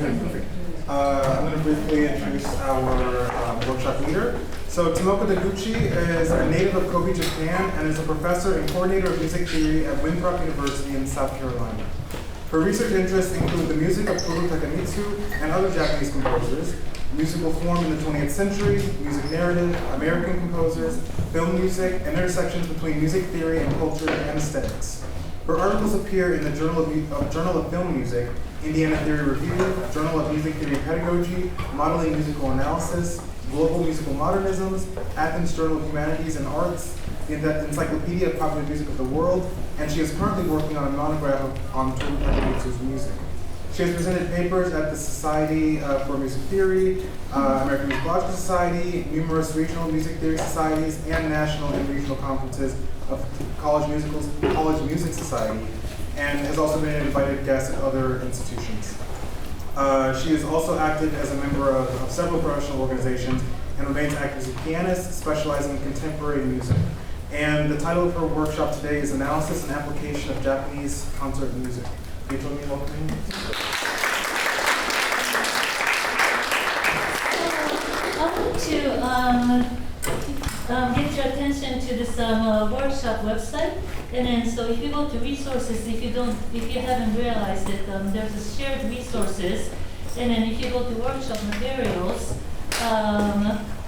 Perfect. I'm going to briefly introduce our workshop leader. So Tomoko Deguchi is a native of Kobe, Japan, and is a professor and coordinator of music theory at Winthrop University in South Carolina. Her research interests include the music of Tōru Takemitsu and other Japanese composers, musical form in the 20th century, music narrative, American composers, film music, and intersections between music theory and culture and aesthetics. Her articles appear in the Journal of Film Music, Indiana Theory Review, Journal of Music Theory Pedagogy, Modeling Musical Analysis, Global Musical Modernisms, Athens Journal of Humanities and Arts, the Encyclopedia of Popular Music of the World, and she is currently working on a monograph on Tōru Takemitsu's music. She has presented papers at the Society for Music Theory, American Musicological Society, numerous regional music theory societies, and national and regional conferences of College Music Society, and has also been an invited guest at other institutions. She is also active as a member of several professional organizations and remains active as a pianist specializing in contemporary music. And the title of her workshop today is Analysis and Application of Japanese Concert Music. Can you tell me about me? I want to get your attention to this workshop website, and then so if you go to resources, if you haven't realized it, there's a shared resources, and then if you go to workshop materials,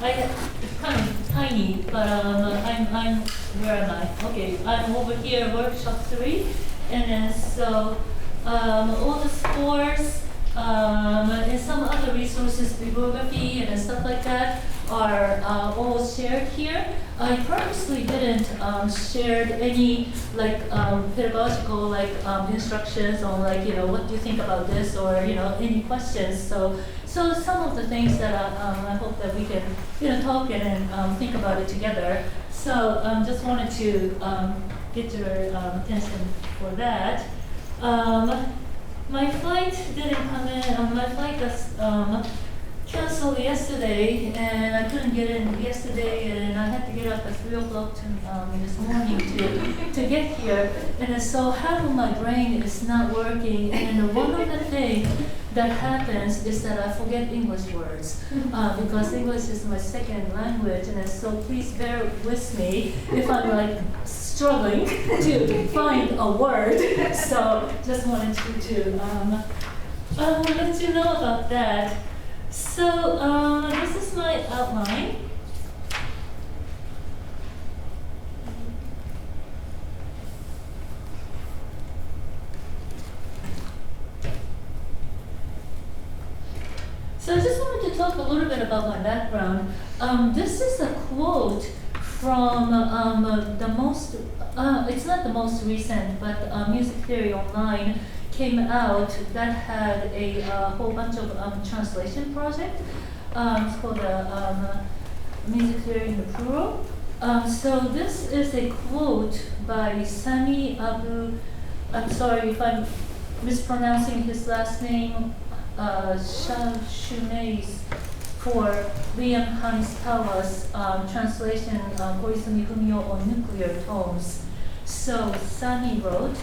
it's kind of tiny, but I'm where am I? Okay, I'm over here, workshop 3, and then so all the scores and some other resources, bibliography and stuff like that, are all shared here. I purposely didn't share any pedagogical instructions on what do you think about this, or any questions. So some of the things that I hope that we can talk and think about it together. So just wanted to get your attention for that. My flight didn't come in. My flight got canceled yesterday, and I couldn't get in yesterday, and I had to get up at 3 o'clock this morning to get here. And so half of my brain is not working, and one of the things that happens is that I forget English words because English is my second language, and so please bear with me if I'm struggling to find a word. So just wanted to let you know about that. So this is my outline. So I just wanted to talk a little bit about my background. This is a quote from the most, it's not the most recent, but Music Theory Online came out that had a whole bunch of translation project. It's called Music Theory in the Plural. So this is a quote by Sami Abu, I'm sorry if I'm mispronouncing his last name, Shumeis, for Liam Hines Tawa's translation, Koizumi Fumio on Nuclear Tones. So Sami wrote,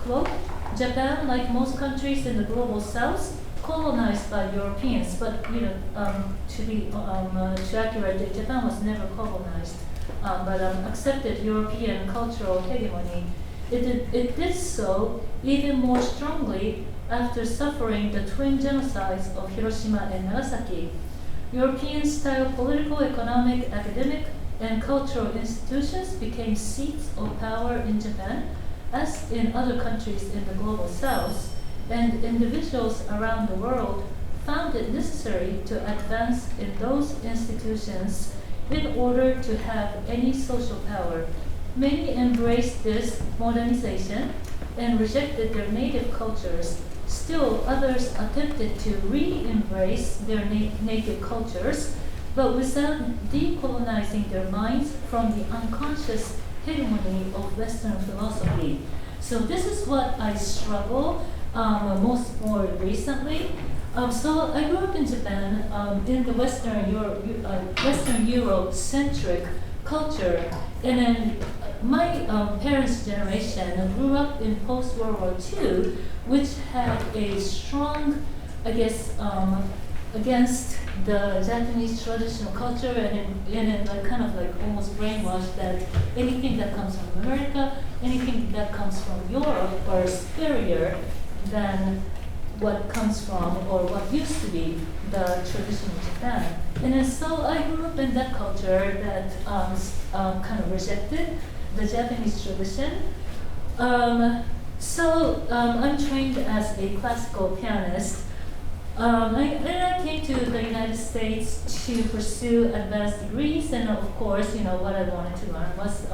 quote, Japan, like most countries in the global south, colonized by Europeans, but to be accurate, Japan was never colonized, but accepted European cultural hegemony. It did so even more strongly after suffering the twin genocides of Hiroshima and Nagasaki. European-style political, economic, academic, and cultural institutions became seats of power in Japan, as in other countries in the global south, and individuals around the world found it necessary to advance in those institutions in order to have any social power. Many embraced this modernization and rejected their native cultures. Still, others attempted to re-embrace their native cultures, but without decolonizing their minds from the unconscious hegemony of Western philosophy. So this is what I struggle more recently. So I grew up in Japan in the Western Euro-centric culture, and then my parents' generation grew up in post-World War II, which had a strong I guess, against the Japanese traditional culture and like kind of like almost brainwashed that anything that comes from America, anything that comes from Europe are superior than what comes from or what used to be the traditional Japan. And then so I grew up in that culture that kind of rejected the Japanese tradition. I'm trained as a classical pianist. I came to the United States to pursue advanced degrees, and of course, what I wanted to learn was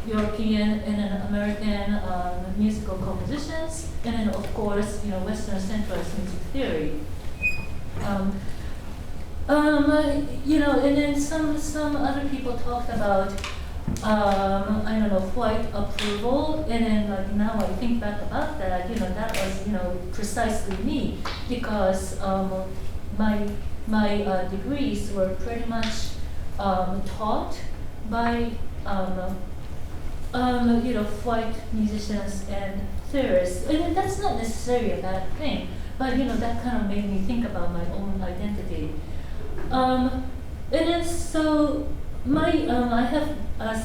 European and American musical compositions, and then of course, Western-centric music theory. And then some other people talked about white approval, and then like now I think back about that, that was precisely me, because my degrees were pretty much taught by white musicians and theorists, and that's not necessarily a bad thing, but that kind of made me think about my own identity. And then so I have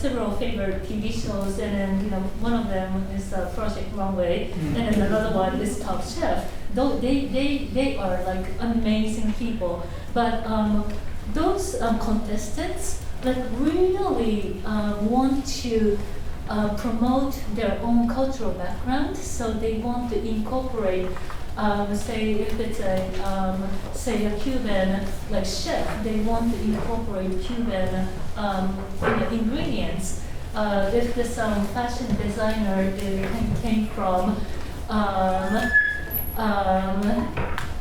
several favorite TV shows, and then one of them is Project Runway, and then another one is Top Chef. Though they are like amazing people, but those contestants like really want to promote their own cultural background, so they want to incorporate. Say if it's say a Cuban like chef, they want to incorporate Cuban ingredients. If the fashion designer came from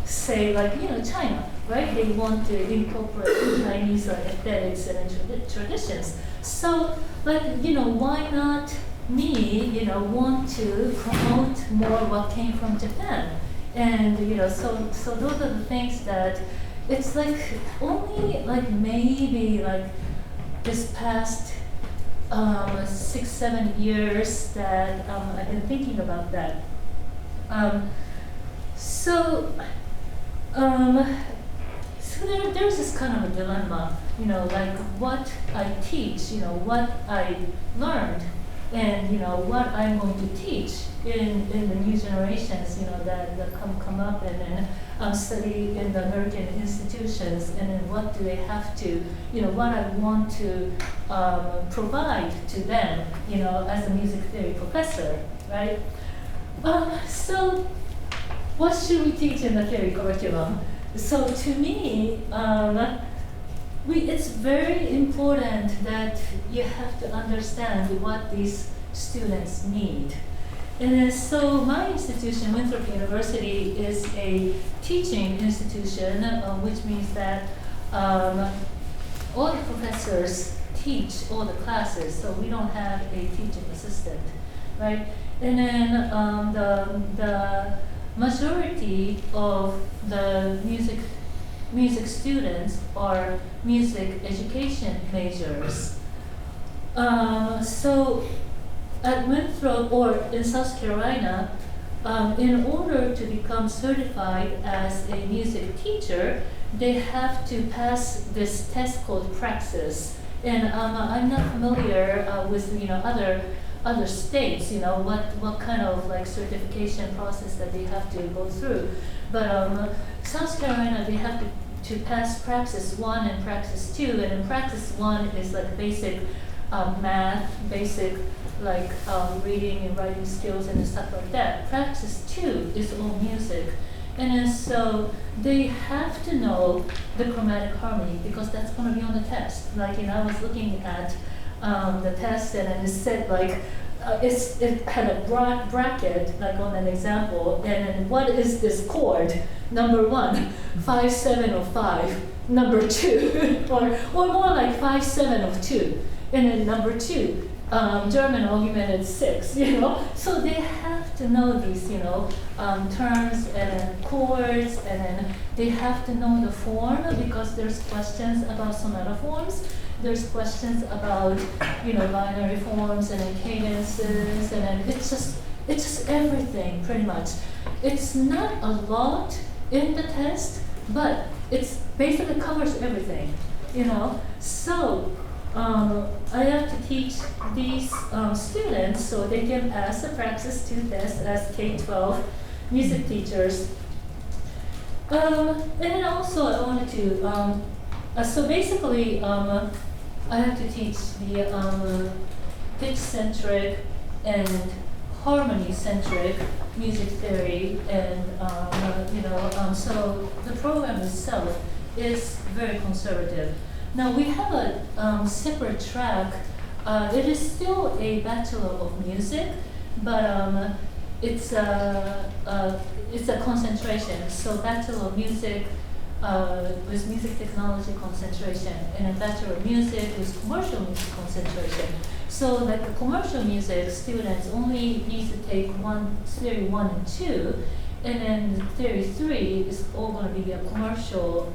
say like China, right? They want to incorporate Chinese aesthetics and traditions. So like why not me want to promote more what came from Japan? And so those are the things that it's like only like maybe like this past 6-7 years that I've been thinking about that. So there's this kind of a dilemma, like what I teach, what I learned, and what I'm going to teach in the new generations, that come up and then study in the American institutions, and then what do they have to, what I want to provide to them, as a music theory professor, right? So what should we teach in the theory curriculum? So to me, it's very important that you have to understand what these students need. And so my institution, Winthrop University, is a teaching institution, which means that all the professors teach all the classes, so we don't have a teaching assistant, right? And then the majority of the music students are music education majors. So at Winthrop or in South Carolina, in order to become certified as a music teacher, they have to pass this test called Praxis. And I'm not familiar with other states, what kind of like certification process that they have to go through. But South Carolina, they have to pass Praxis 1 and Praxis 2, and in Praxis 1 is like basic math, basic like reading and writing skills and stuff like that. Praxis 2 is all music. And then so they have to know the chromatic harmony, because that's going to be on the test. Like, I was looking at the test, and it said like, it had a bracket, like on an example, and then what is this chord? Number 1, 5, 7 of 5. Number 2, or more like 5, 7 of 2. And then number 2, German augmented 6, So they have to know these, terms and chords, and then they have to know the form, because there's questions about sonata forms. there's questions about, binary forms and then cadences, and then it's just everything pretty much. It's not a lot in the test, but it's basically covers everything, So I have to teach these students so they can pass the praxis 2 test as K-12 music teachers. And then also I wanted to, so basically I have to teach the pitch-centric and harmony-centric music theory, and so the program itself is very conservative. Now we have a separate track. It is still a Bachelor of Music, but it's a concentration. So Bachelor of Music with Music Technology concentration, and a Bachelor of Music with Commercial Music concentration. So like the commercial music students only need to take theory 1 and 2, and then theory 3 is all going to be a commercial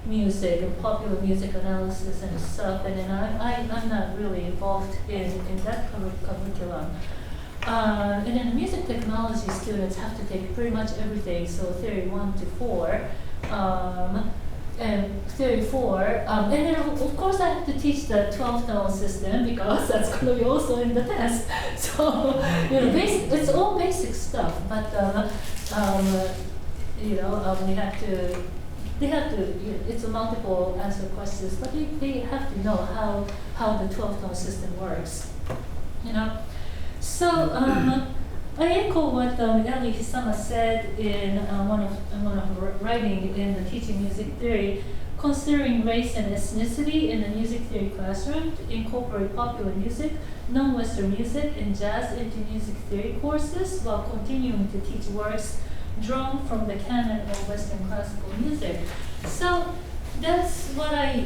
music and popular music analysis and stuff. And then I'm not really involved in that curriculum. And then the music technology students have to take pretty much everything. So theory 1 to 4. And theory 4, and then of course I have to teach the 12-tone system because that's going to be also in the test. So it's all basic stuff, but they have to. It's a multiple answer questions, but they have to know how the 12-tone system works. So. I echo what Eli Hisama said in one of her writing in the Teaching Music Theory, considering race and ethnicity in the music theory classroom to incorporate popular music, non-Western music, and jazz into music theory courses while continuing to teach works drawn from the canon of Western classical music. So that's what I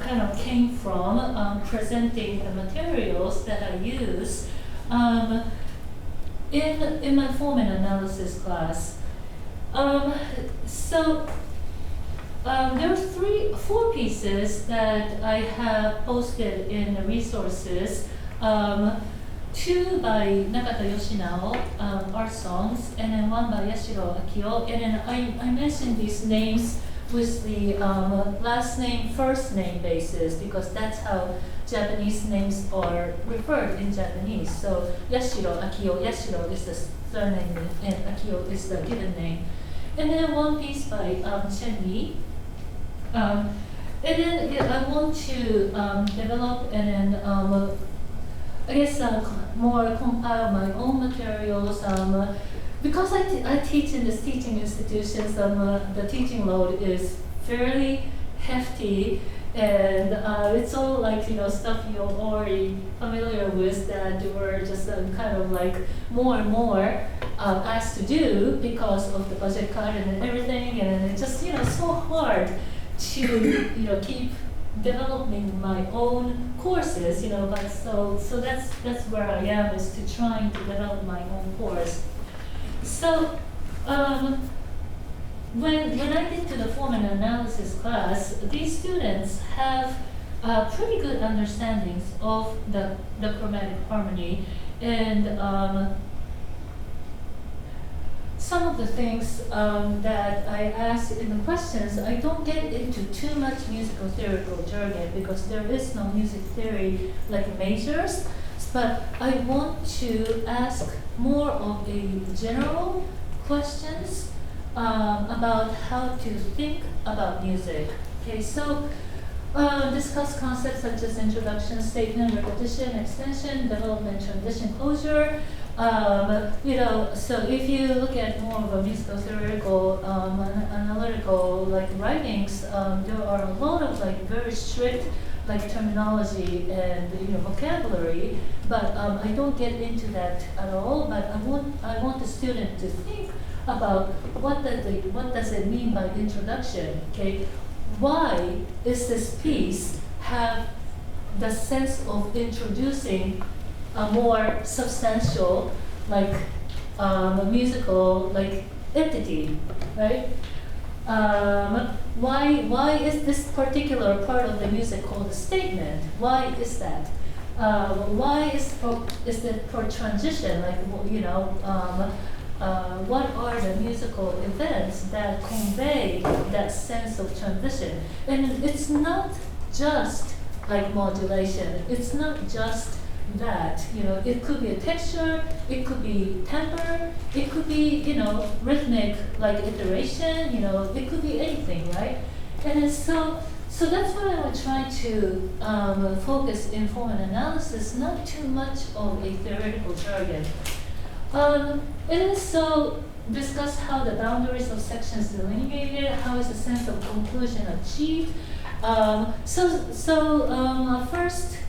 kind of came from, presenting the materials that I use. In my form and analysis class. So there are 4 pieces that I have posted in the resources. 2 by Nakata Yoshinao, art songs, and then 1 by Yashiro Akio. And then I mentioned these names with the last name, first name basis, because that's how Japanese names are referred in Japanese. So Yashiro, Akio, Yashiro is the surname and Akio is the given name. And then 1 piece by Chen Li. And then I want to develop and then I guess more compile my own materials. Because I teach in this teaching institutions, the teaching load is fairly hefty, and it's all like stuff you're already familiar with that we're just kind of like more and more asked to do because of the budget cut and everything, and it's just so hard to keep developing my own courses, but so that's where I am, is to trying to develop my own course. So when I get to the form and analysis class, these students have pretty good understandings of the chromatic harmony, and some of the things that I ask in the questions, I don't get into too much musical theoretical jargon because there is no music theory like majors, but I want to ask more of a general questions about how to think about music. Okay, so discuss concepts such as introduction, statement, repetition, extension, development, transition, closure. So if you look at more of a musical theoretical, analytical writings, there are a lot of very strict terminology and vocabulary, but I don't get into that at all. But I want the student to think about what does it mean by introduction. Okay, why is this piece have the sense of introducing a more substantial musical entity, right? Why is this particular part of the music called a statement? Why is that? Why is it for transition? Like, what are the musical events that convey that sense of transition? And it's not just like modulation. It's not just that, it could be a texture, it could be temper, it could be, rhythmic, like iteration, it could be anything, right? And it's so that's what I would try to focus in form analysis, not too much of a theoretical jargon. And so discuss how the boundaries of sections delineated, how is the sense of conclusion achieved. First,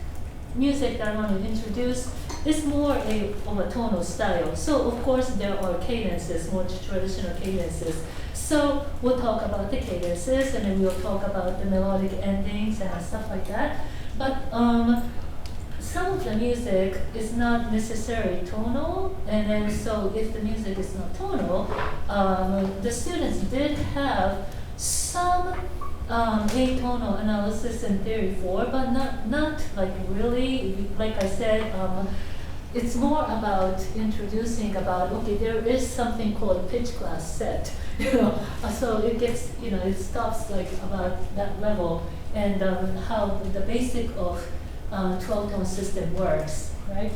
music that I want to introduce is more of a tonal style. So of course there are cadences, more traditional cadences. So we'll talk about the cadences, and then we'll talk about the melodic endings and stuff like that. But some of the music is not necessarily tonal, and then so if the music is not tonal, the students did have some atonal analysis in theory 4, but not like really, like I said, it's more about introducing about, okay, there is something called pitch class set, so it gets, it stops like about that level, and how the basic of 12-tone system works, right?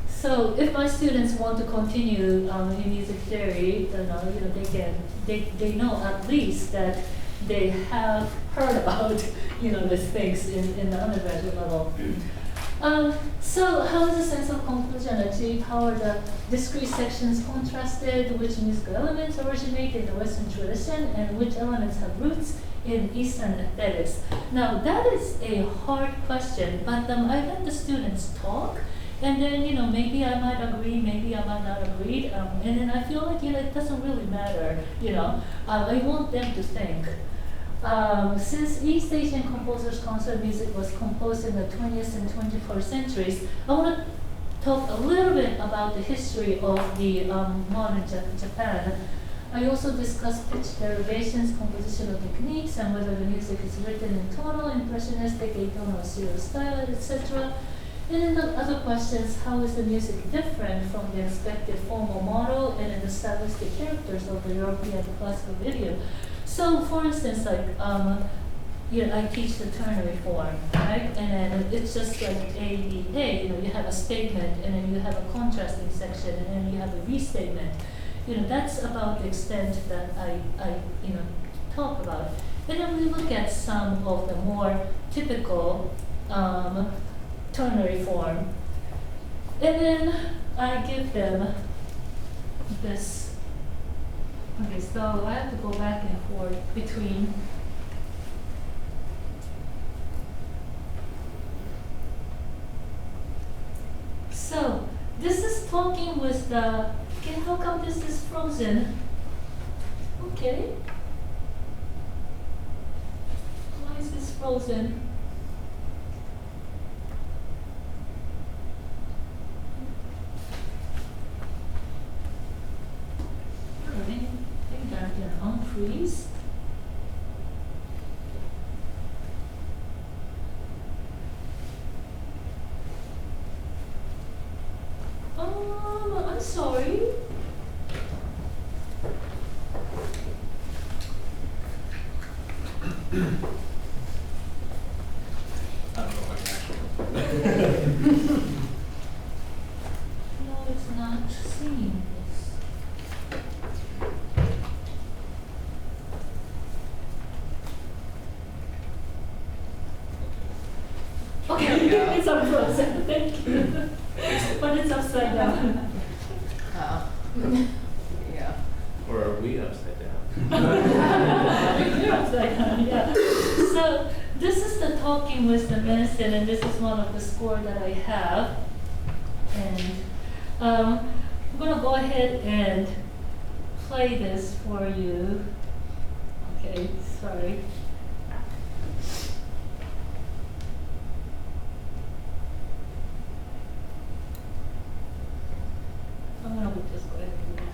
So if my students want to continue in music theory, they know at least that they have heard about these things in the undergraduate level. So how is the sense of conclusion achieved? How are the discrete sections contrasted? Which musical elements originate in the Western tradition, and which elements have roots in Eastern aesthetics? Now that is a hard question, but I let the students talk, and then maybe I might agree, maybe I might not agree, and then I feel like it doesn't really matter. I want them to think. Since East Asian composers' concert music was composed in the 20th and 21st centuries, I want to talk a little bit about the history of the modern Japan. I also discuss pitch derivations, compositional techniques, and whether the music is written in tonal, impressionistic, atonal, serial style, etc. And then the other questions: how is the music different from the expected formal model, and then establish the characters of the European classical video? So, for instance, like, I teach the ternary form, right? And then it's just like A, B, A. You have a statement, and then you have a contrasting section, and then you have a restatement. That's about the extent that I talk about. And then we look at some of the more typical ternary form. And then I give them this. Okay, so I have to go back and forth between. So this is talking with the. Okay, how come this is frozen? Okay. Why is this frozen? Unfreeze. I'm sorry. No, it's not seeing this. Okay, it's unfrozen. Thank you. But it's upside down. Yeah. Or are we upside down? You're upside down, yeah. So this is the talking with the medicine, and this is one of the score that I have. And I'm gonna go ahead and play this for you. Okay, sorry. I'm gonna just go ahead and do that.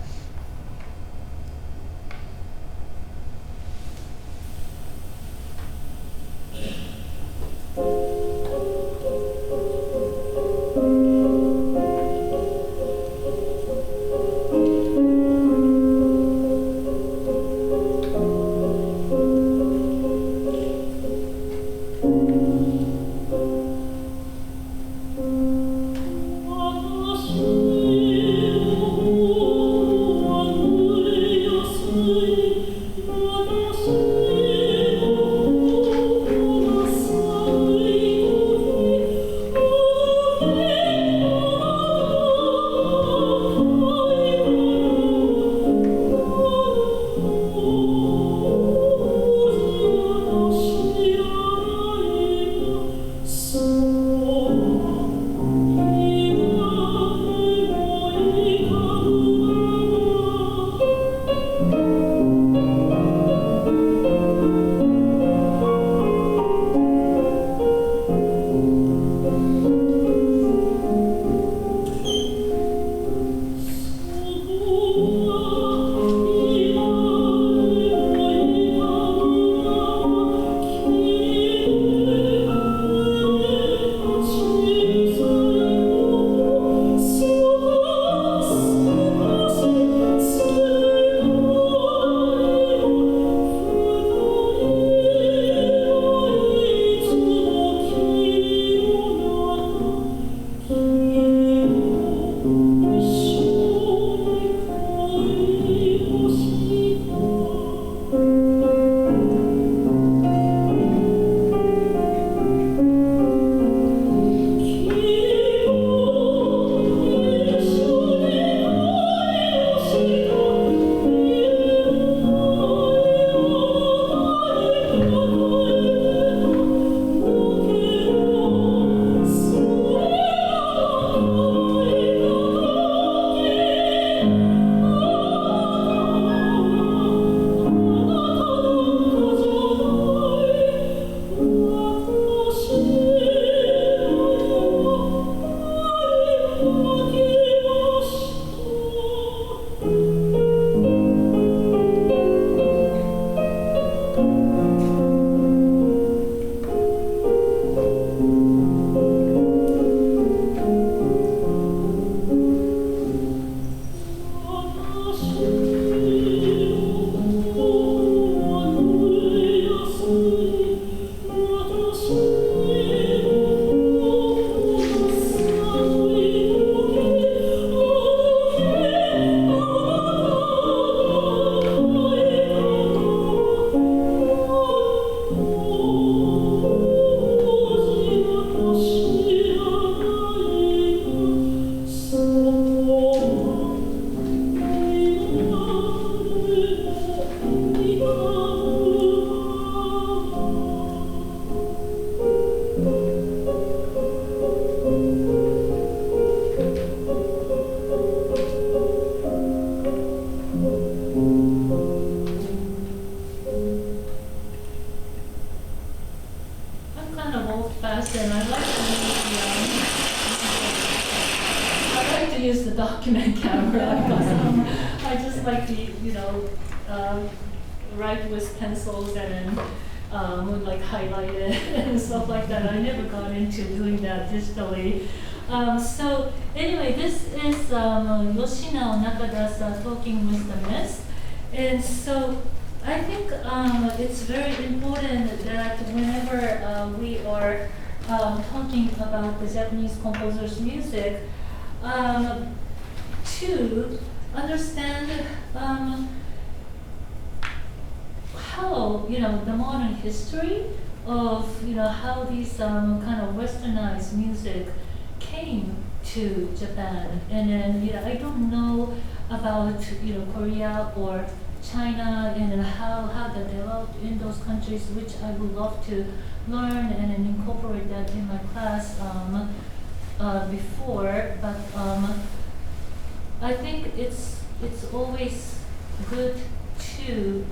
to use the document camera because I just like to, write with pencils and would like highlight it and stuff like that. I never got into doing that digitally. So anyway, this is Yoshinao Nakada's Talking with the Mist. And so I think it's very important that whenever we are talking about the Japanese composer's music, to understand how, the modern history of, how these kind of westernized music came to Japan. And then, I don't know about, Korea or China and how they developed in those countries, which I would love to learn and then incorporate that in my class before. But I think it's always good to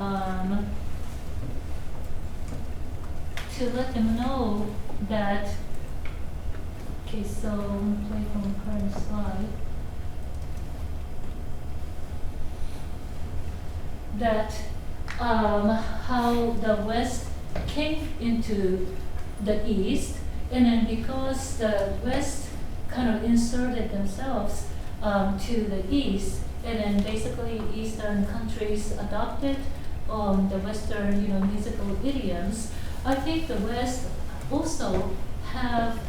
let them know that. Okay, so I'm going to play from the current slide. That how the West came into the East, and then because the West kind of inserted themselves to the East, and then basically Eastern countries adopted the Western, musical idioms. I think the West also have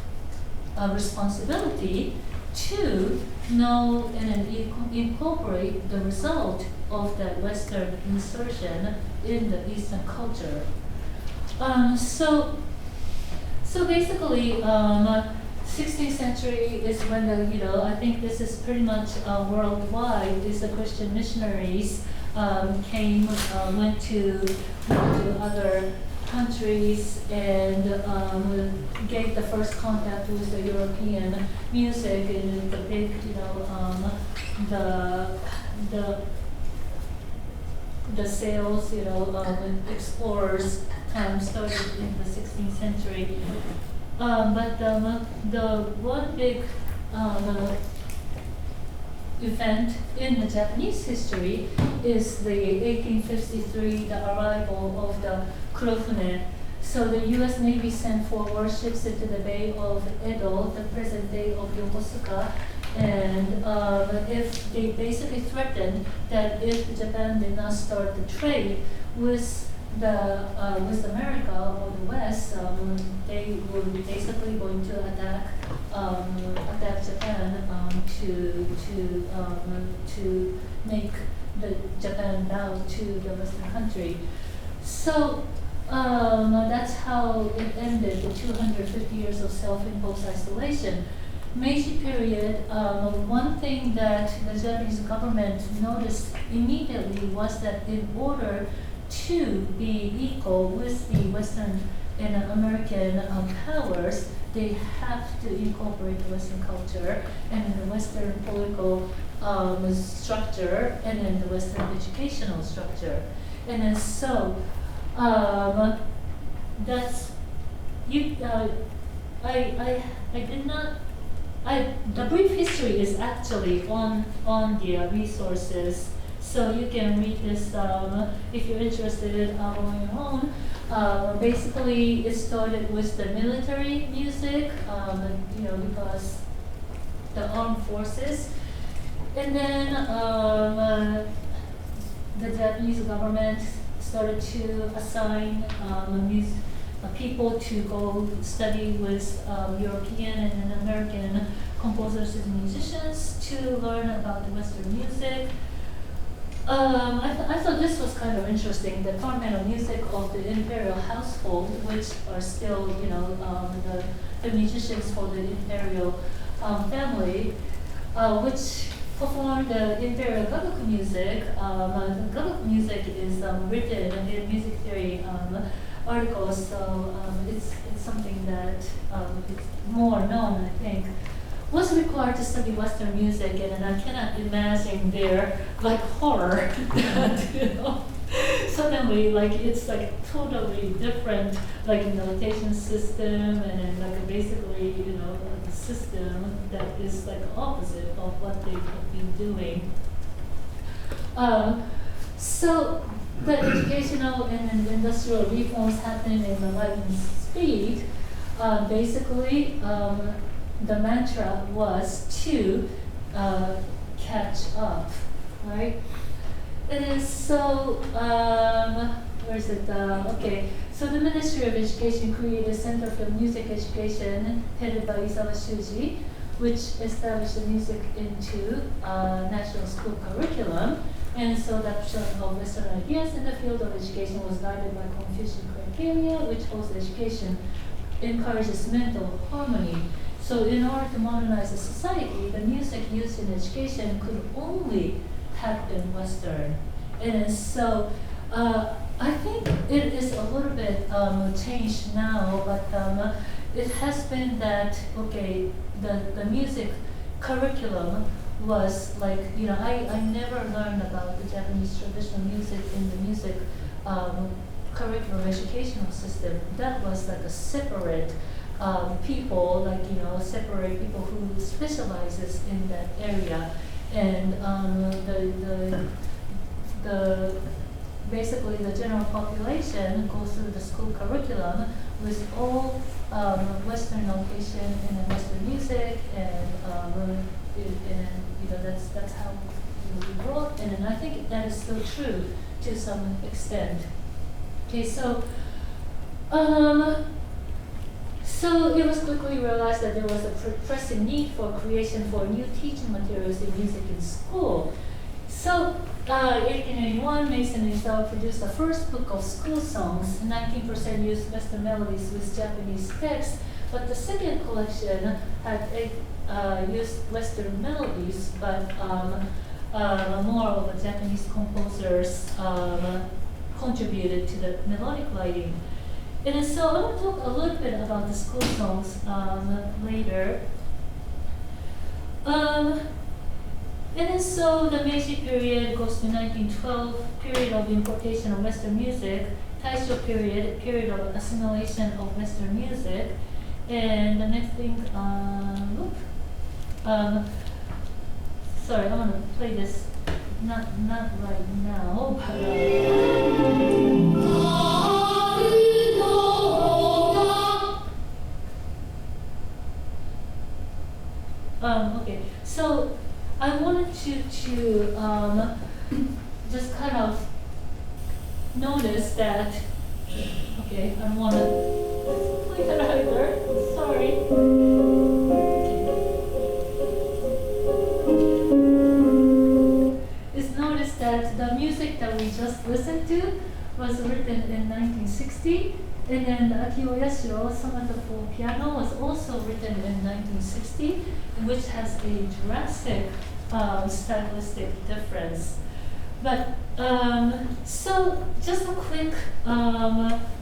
a responsibility to know and then incorporate the result of that Western insertion in the Eastern culture. So basically, 16th century is when the, I think this is pretty much worldwide, is the Christian missionaries went to other countries and gave the first contact with the European music, and the big, the sales, explorers started in the 16th century. But the one big event in the Japanese history is the 1853, the arrival of the Kurofune. So the U.S. Navy sent 4 warships into the Bay of Edo, the present day of Yokosuka, and if they basically threatened that if Japan did not start the trade with with America or the West, they were basically going to attack Japan to make the Japan bow to the Western country. So that's how it ended, the 250 years of self-imposed isolation. Meiji period, one thing that the Japanese government noticed immediately was that in order to be equal with the Western and American powers, they have to incorporate the Western culture and the Western political structure and then the Western educational structure. And then so that's I did not. The brief history is actually on the resources, so you can read this if you're interested on your own. Basically, it started with the military music, because the armed forces, and then the Japanese government started to assign people to go study with European and then American composers and musicians to learn about the Western music. I thought this was kind of interesting, the fundamental music of the imperial household, which are still, the musicians for the imperial family, which performed the imperial gabuku music. The gabuku music is written in music theory articles, so it's something that it's more known, I think. Was required to study Western music, and I cannot imagine their horror. suddenly, like, it's like totally different, like notation system, and then like basically, the system that is like opposite of what they have been doing. So the educational and industrial reforms happening in the lightning speed. Basically, the mantra was to catch up, right? And then so, where is it? Okay, so the Ministry of Education created a Center for Music Education headed by Isawa Shuji, which established the music into national school curriculum. And so adoption of Western ideas in the field of education was guided by Confucian criteria, which holds education encourages mental harmony. So in order to modernize the society, the music used in education could only have been Western. And so I think it is a little bit changed now, but it has been that, okay, the music curriculum was like, I never learned about the Japanese traditional music in the music curriculum educational system. That was like a separate people, like, separate people who specializes in that area. And the basically the general population goes through the school curriculum with all Western notation and Western music, and that's how we wrote, and I think that is still true to some extent. Okay, so so it was quickly realized that there was a pressing need for creation for new teaching materials in music in school. So 1881, Mason and Isawa produced the first book of school songs. 19% used Western melodies with Japanese text, but the second collection had used Western melodies, but more of the Japanese composers contributed to the melodic writing. And so I want to talk a little bit about the school songs later. And then so the Meiji period goes to 1912, period of importation of Western music. Taisho period, period of assimilation of Western music. And the next thing, sorry, I'm gonna play this, not right now, but okay, so I wanted to just kind of notice that, okay, I don't want to play that either, sorry. Is notice that the music that we just listened to was written in 1960, and then the Akio Yashiro Sonata for Piano was also written in 1960, which has a drastic stylistic difference. But so just a quick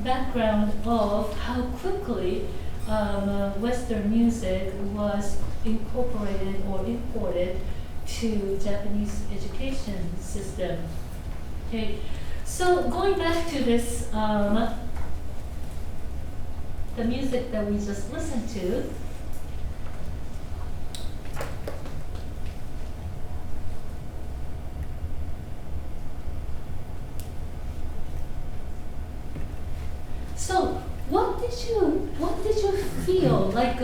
background of how quickly Western music was incorporated or imported to Japanese education system. Okay, so going back to this, the music that we just listened to. So what did you feel like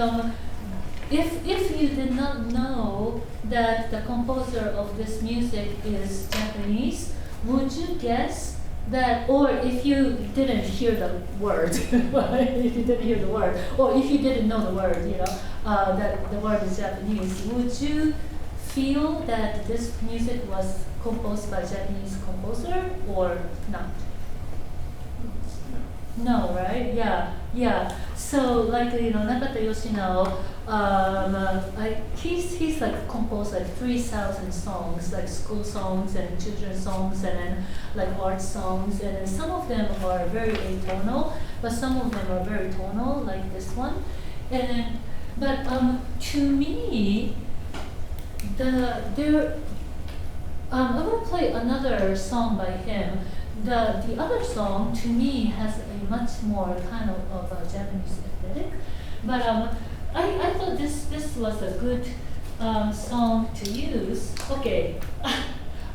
if you did not know that the composer of this music is Japanese, would you guess that, or if you didn't hear the word, if you didn't hear the word, or if you didn't know the word, that the word is Japanese, would you feel that this music was composed by Japanese composer or not? No, right? Yeah. So like Nakata Yoshino, he's like composed like 3,000 songs, like school songs and children's songs, and then like art songs, and then some of them are very atonal, but some of them are very tonal, like this one. And then, but to me, I want to play another song by him. the other song to me has a much more kind of a Japanese aesthetic, but I thought this was a good song to use. Okay,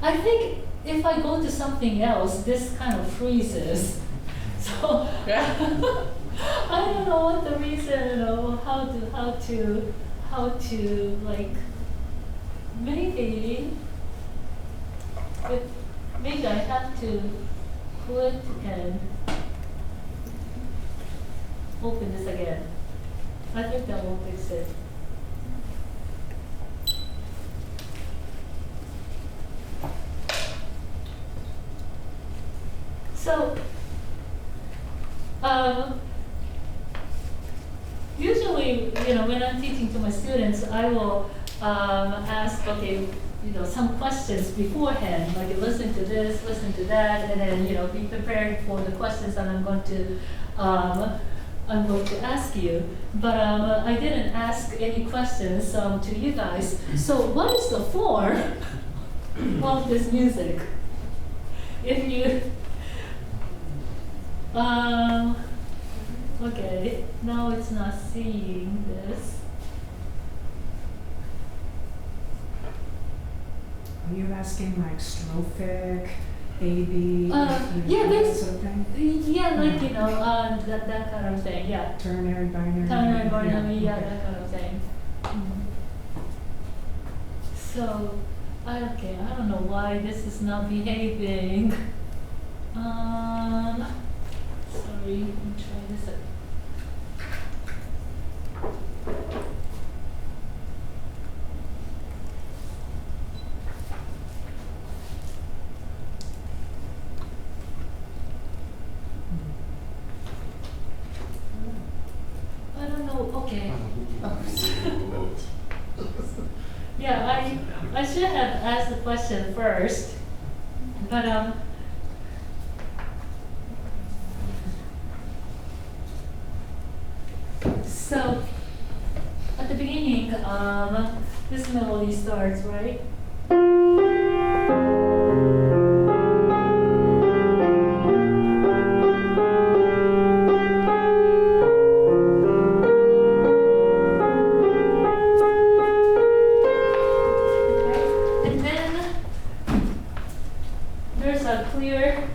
I think if I go to something else, this kind of freezes. So I don't know what the reason or how to like maybe I have to quit and open this again. I think that will fix it. So, usually, when I'm teaching to my students, I will ask, okay, some questions beforehand, like listen to this, listen to that, and then, be prepared for the questions that I'm going to ask you. But I didn't ask any questions to you guys. So, what is the form of this music? If you okay, now it's not seeing this. Are you asking like strophic, A-B, Yeah, that sort of thing? Yeah, like, that kind of thing, yeah. Ternary, binary. Ternary, binary, yeah, that kind of thing. So, I don't know why this is not behaving. Sorry, let me try this. I don't know. Okay. Yeah, I should have asked the question first, but so at the beginning, this melody starts, right? And then there's a clear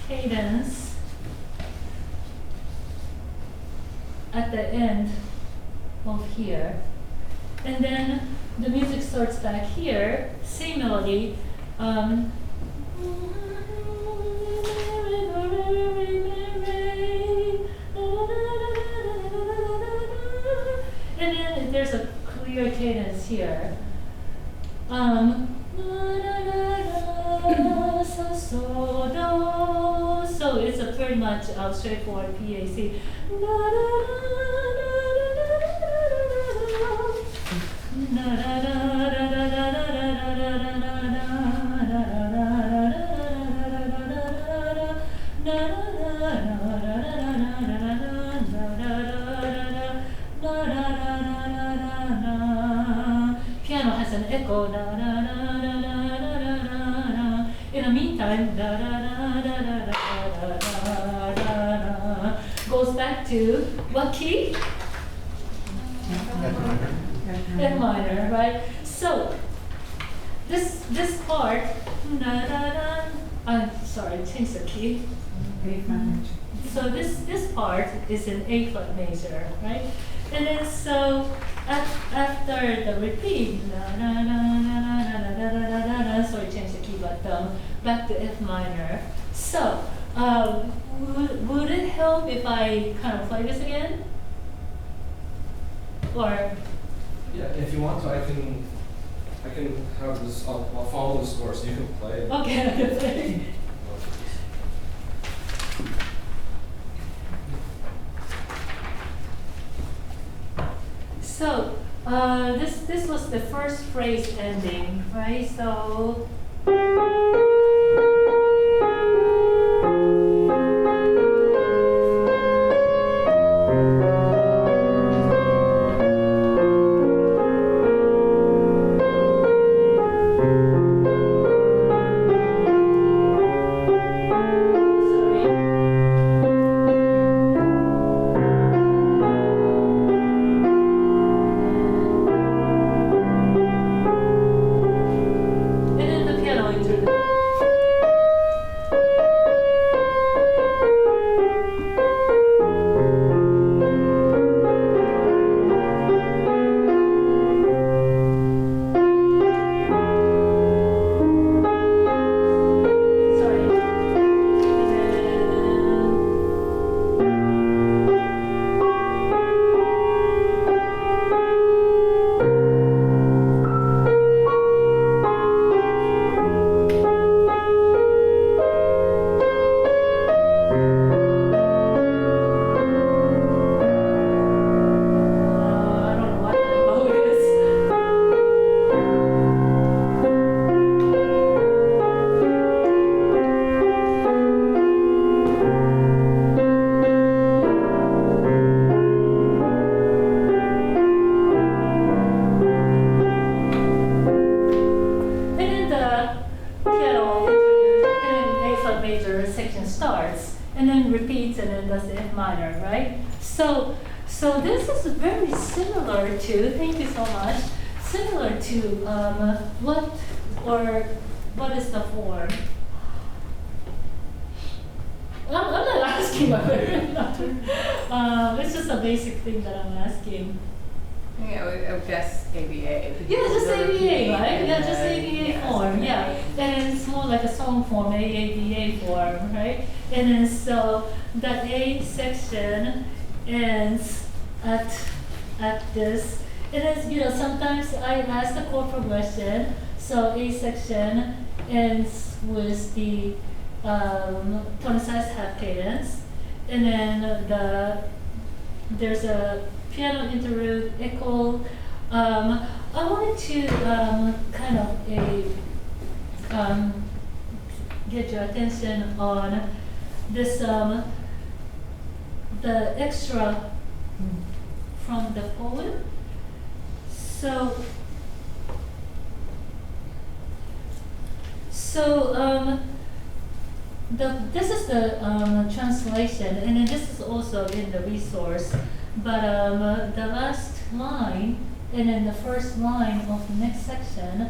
cadence at the end of here. And then the music starts back here, same melody. And then there's a clear cadence here. So it's a pretty much straightforward PAC. Piano has an echo. In the meantime, goes back to what key? F minor, right? So this part, I'm sorry, change the key. A flat major. So this part is in A flat major, right? And then so after the repeat, sorry, change the key, but back to F minor. So would it help if I kind of play this again? Or Yeah, if you want to, I can have this. I'll follow the score, so you can play. okay, I can play. So this was the first phrase ending, right? So. repeats and then does the F minor, right? So this is very similar to, thank you so much, similar to what is the form? I'm not asking about it. It's just a basic thing that I'm asking. Yeah, I would guess ABA. Yeah, just ABA, right? Yeah, just ABA form, yeah. And it's more like a song form, AABA form, right? And then so the A section ends at this. And then, sometimes I ask the chord progression. So A section ends with the tonicized half cadence. And then there's a piano interlude, echo. I wanted to kind of get your attention on this, the extra from the poem. This is the translation, and then this is also in the resource. But the last line and then the first line of the next section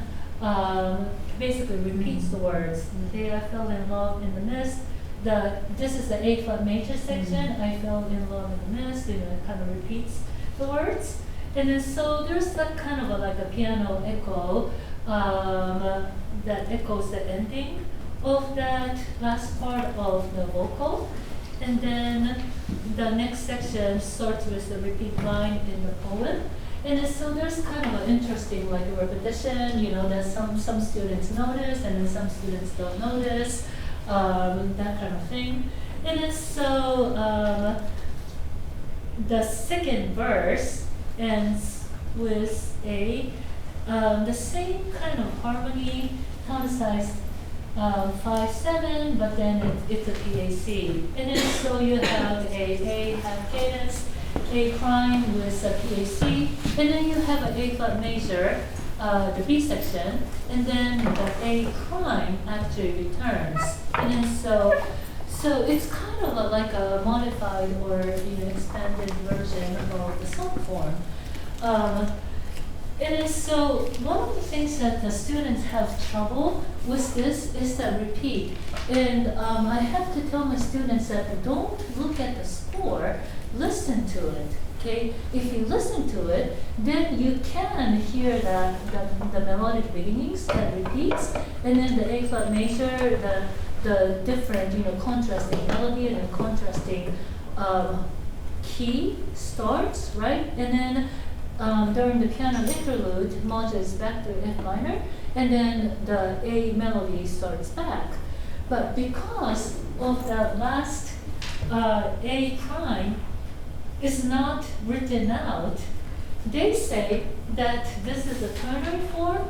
basically repeats the words. The day I fell in love in the mist. This is the A flat major section. I fell in love in the mist. It kind of repeats the words. And then so there's that kind of like a piano echo that echoes the ending of that last part of the vocal. And then the next section starts with the repeat line in the poem. And then so there's kind of an interesting like repetition, that some students notice and then some students don't notice, that kind of thing. And then so the second verse ends with the same kind of harmony, tonicized 5/7, but then it's a PAC. And then so you have a half cadence, A prime with a PAC, and then you have an A flat major, the B section, and then the A prime actually returns. And then so it's kind of like a modified or expanded version of the song form. And then so one of the things that the students have trouble with this is the repeat. And I have to tell my students that don't look at the score, listen to it. Okay? If you listen to it, then you can hear the melodic beginnings that repeats, and then the A flat major, the different contrasting melody and contrasting key starts, right? And then during the piano interlude, marches back to F minor, and then the A melody starts back. But because of the last A prime is not written out, they say that this is a ternary form,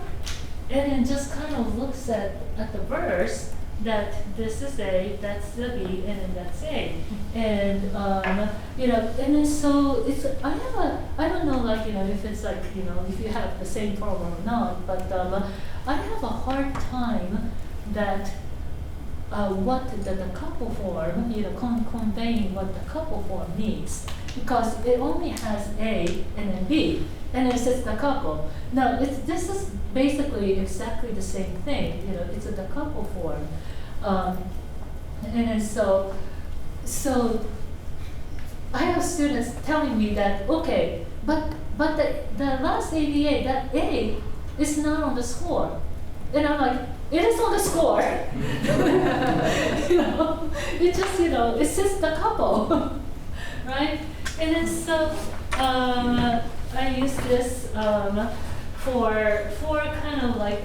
and then just kind of looks at the verse that this is A, that's the B, and then that's A. And and then so it's I don't know if it's like if you have the same problem or not, but I have a hard time that what the couple form conveying what the couple form means, because it only has A and then B, and it says the couple. Now this is basically exactly the same thing. It's a da capo form, and then so I have students telling me that okay, but the last ABA, that A is not on the score, and I'm like, it is on the score. It just it says the couple, right? And then so I use this for kind of like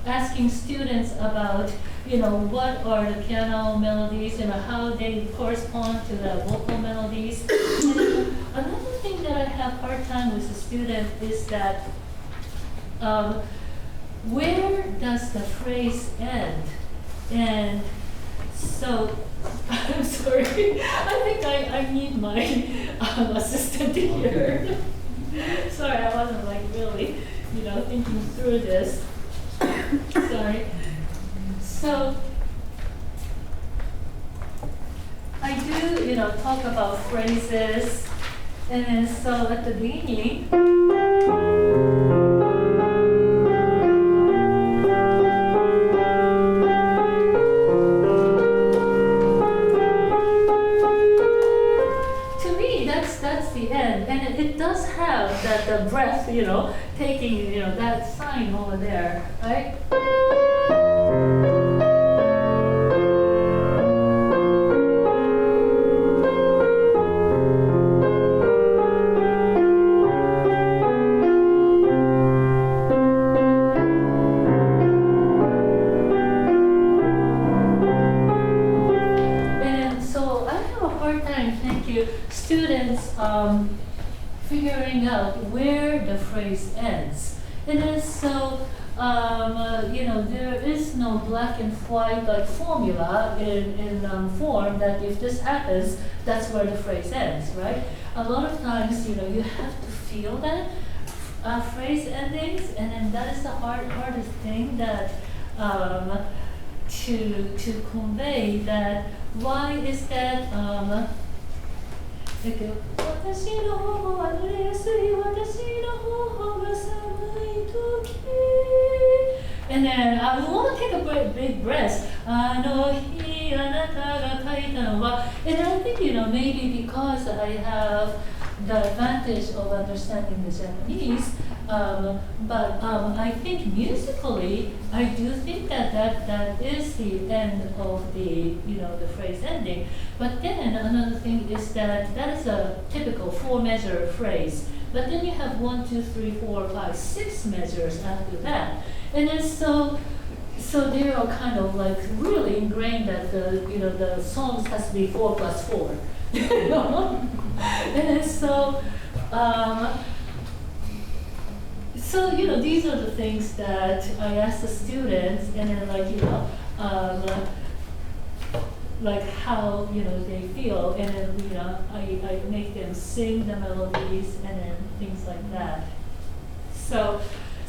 asking students about what are the piano melodies and how they correspond to the vocal melodies. And another thing that I have a hard time with the student is that where does the phrase end? And so I'm sorry. I think I need my assistant here. Sorry, I wasn't really, thinking through this. Sorry. So I talk about phrases. And then so at the beginning, to me, that's the end. And it does have that the breath, taking, that sign over there, right? Students figuring out where the phrase ends. And then so, there is no black and white like formula in form that if this happens, that's where the phrase ends, right? A lot of times, you have to feel that phrase endings, and then that is the hardest thing that to convey that. Why is that? 私の頬は濡れやすい私の頬が寒い時 And then I want to take a big breath あの日あなたが書いたのは And I think maybe because I have the advantage of understanding the Japanese but I think musically I do think that is the end of the the phrase ending. But then another thing is that is a typical 4-measure phrase. But then you have 1, 2, 3, 4, 5, 6 measures after that. And then so they are kind of like really ingrained that the songs has to be 4 plus 4. And then so these are the things that I ask the students, and then like how they feel, and then I make them sing the melodies and then things like that. So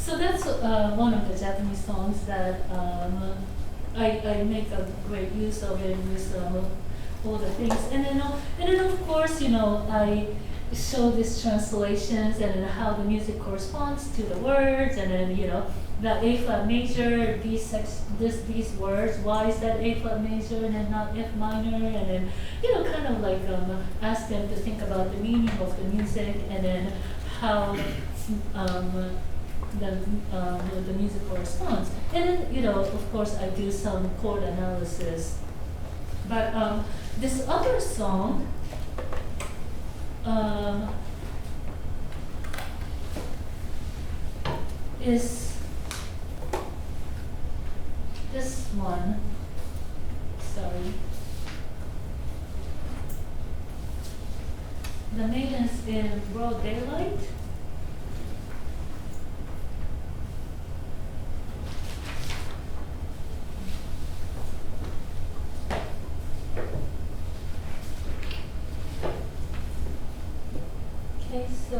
that's one of the Japanese songs that I make a great use of it with all the things, and then of course I show these translations and then how the music corresponds to the words, and then the A flat major, these words, why is that A flat major and then not F minor, and then kind of like ask them to think about the meaning of the music, and then how the music corresponds, and then of course I do some chord analysis. But this other song is this one. Sorry. The Maidens in Broad Daylight. Okay, so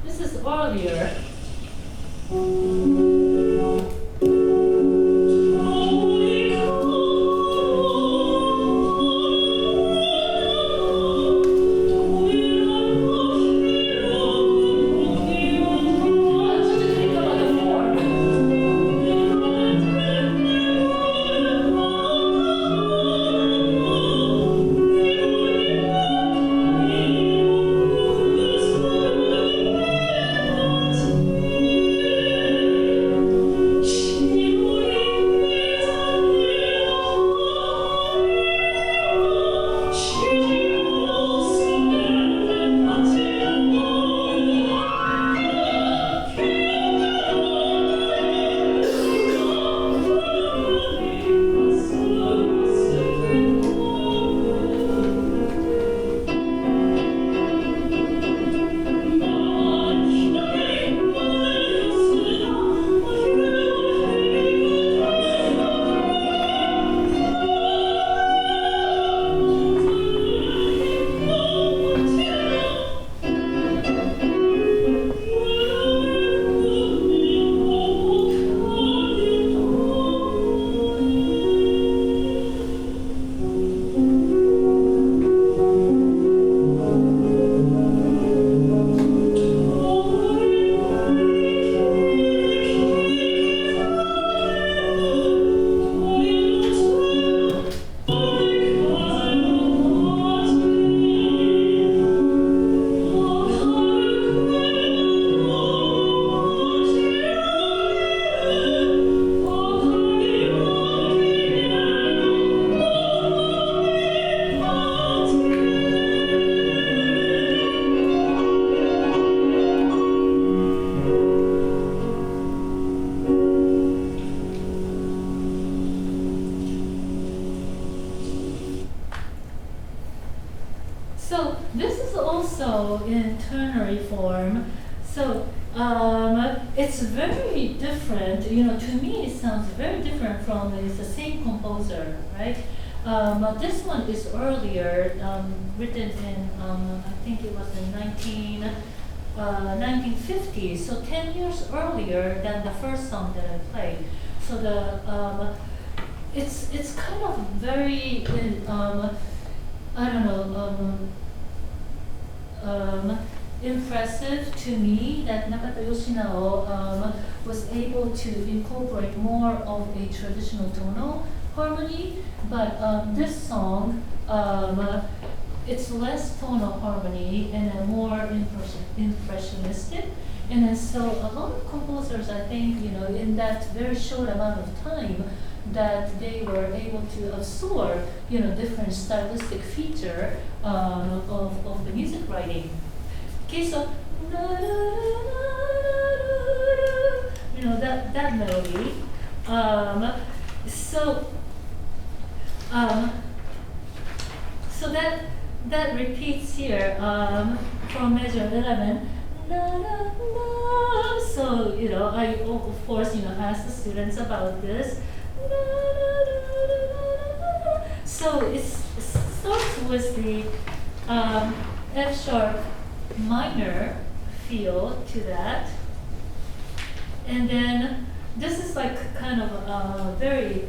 this is earlier. So this is also in ternary form. So it's very different. You know, to me it sounds very different from it's the same composer, right? But this one is earlier, written in I think it was in 1950, so 10 years earlier than the first song that I played. So the it's kind of very I don't know, impressive to me that Nakata Yoshinao was able to incorporate more of a traditional tonal harmony, but this song, it's less tonal harmony and more impressionistic. And then so a lot of composers, I think, you know, in that very short amount of time, that they were able to absorb, you know, different stylistic feature of the music writing. Okay, so you know that melody. So that repeats here from measure 11. So you know, I of course you know ask the students about this. So it starts with the F sharp minor feel to that, and then this is like kind of a very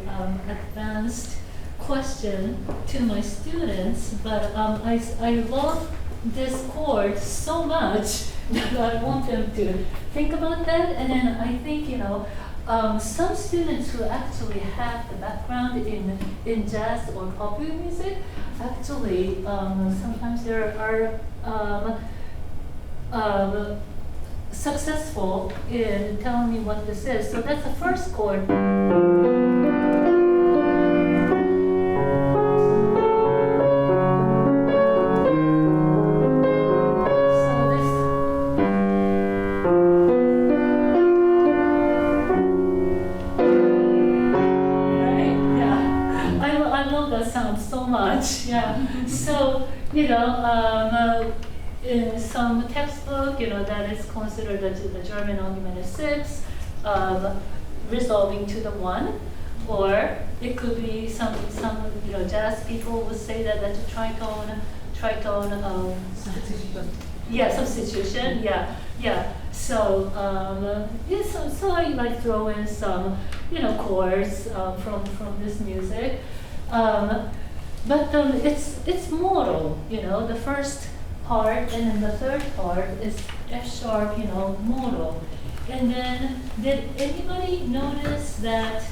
advanced question to my students, but I love this chord so much that I want them to think about that. And then I think, you know, some students who actually have the background in jazz or popular music, actually sometimes there are successful in telling me what this is. So that's the first chord. Yeah, so, you know, in some textbook, you know, that is considered the German argument is 6, resolving to the 1, or it could be some you know, jazz people would say that that's a tritone, yeah, substitution, yeah. So, yeah, so I like throw in some, you know, chords from this music. But it's modal, you know, the first part, and then the third part is F sharp, you know, modal. And then, did anybody notice that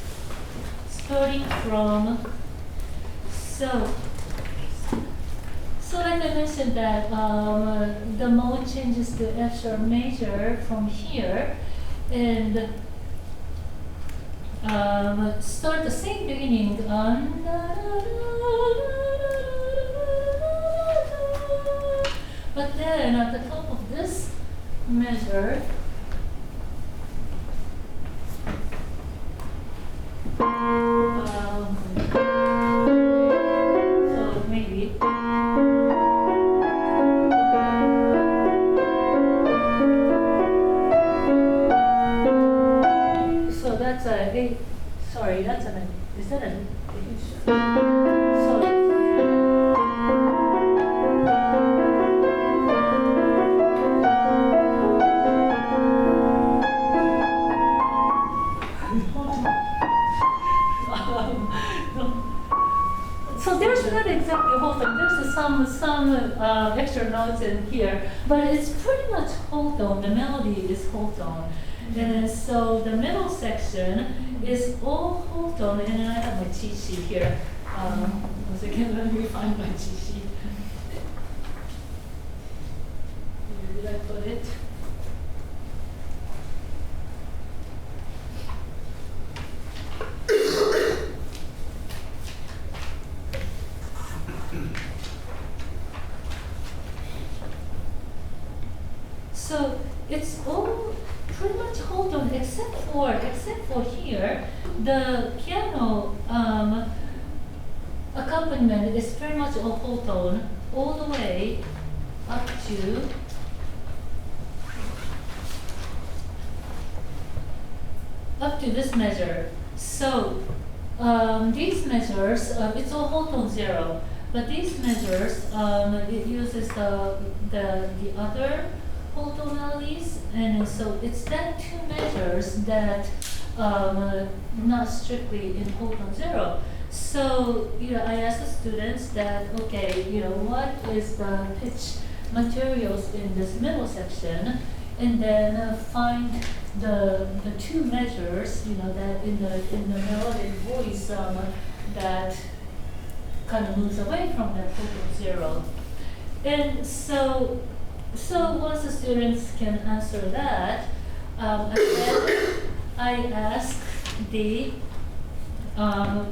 starting from, so like I mentioned that the mode changes to F sharp major from here, and start the same beginning. But then at the top of this measure, so maybe. So that's a, sorry, that's an, is that a, so, so there's not exactly a whole thing. There's some extra notes in here, but it's pretty much whole tone. The melody is whole tone. And so the middle section is all whole tone, and then I have my cheat sheet here. Once again, let me find my cheat sheet. Where did I put it? So it's all pretty much whole tone except for here, the piano accompaniment is very much all whole tone. all the way up to this measure. So these measures, it's all whole tone zero, but these measures, it uses the other whole tone melodies, and so it's that two measures that not strictly in whole tone zero. So I asked the students that, okay, what is the pitch materials in this middle section, and then find the two measures, that in the melodic voice that kind of moves away from that whole tone zero. And so once the students can answer that, I ask the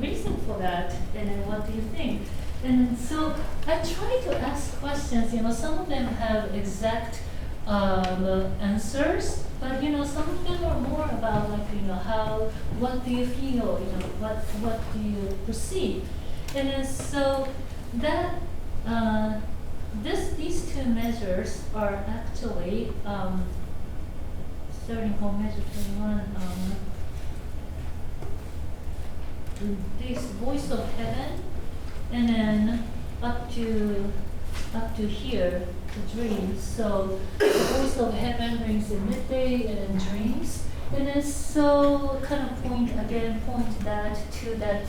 reason for that, and then what do you think? And so I try to ask questions. Some of them have exact answers, but some of them are more about what do you feel, what do you perceive, and then so that these two measures are actually starting from measure 21. This voice of heaven, and then up to here, the dreams. So the voice of heaven brings in midday and then dreams, and then so kind of point that to that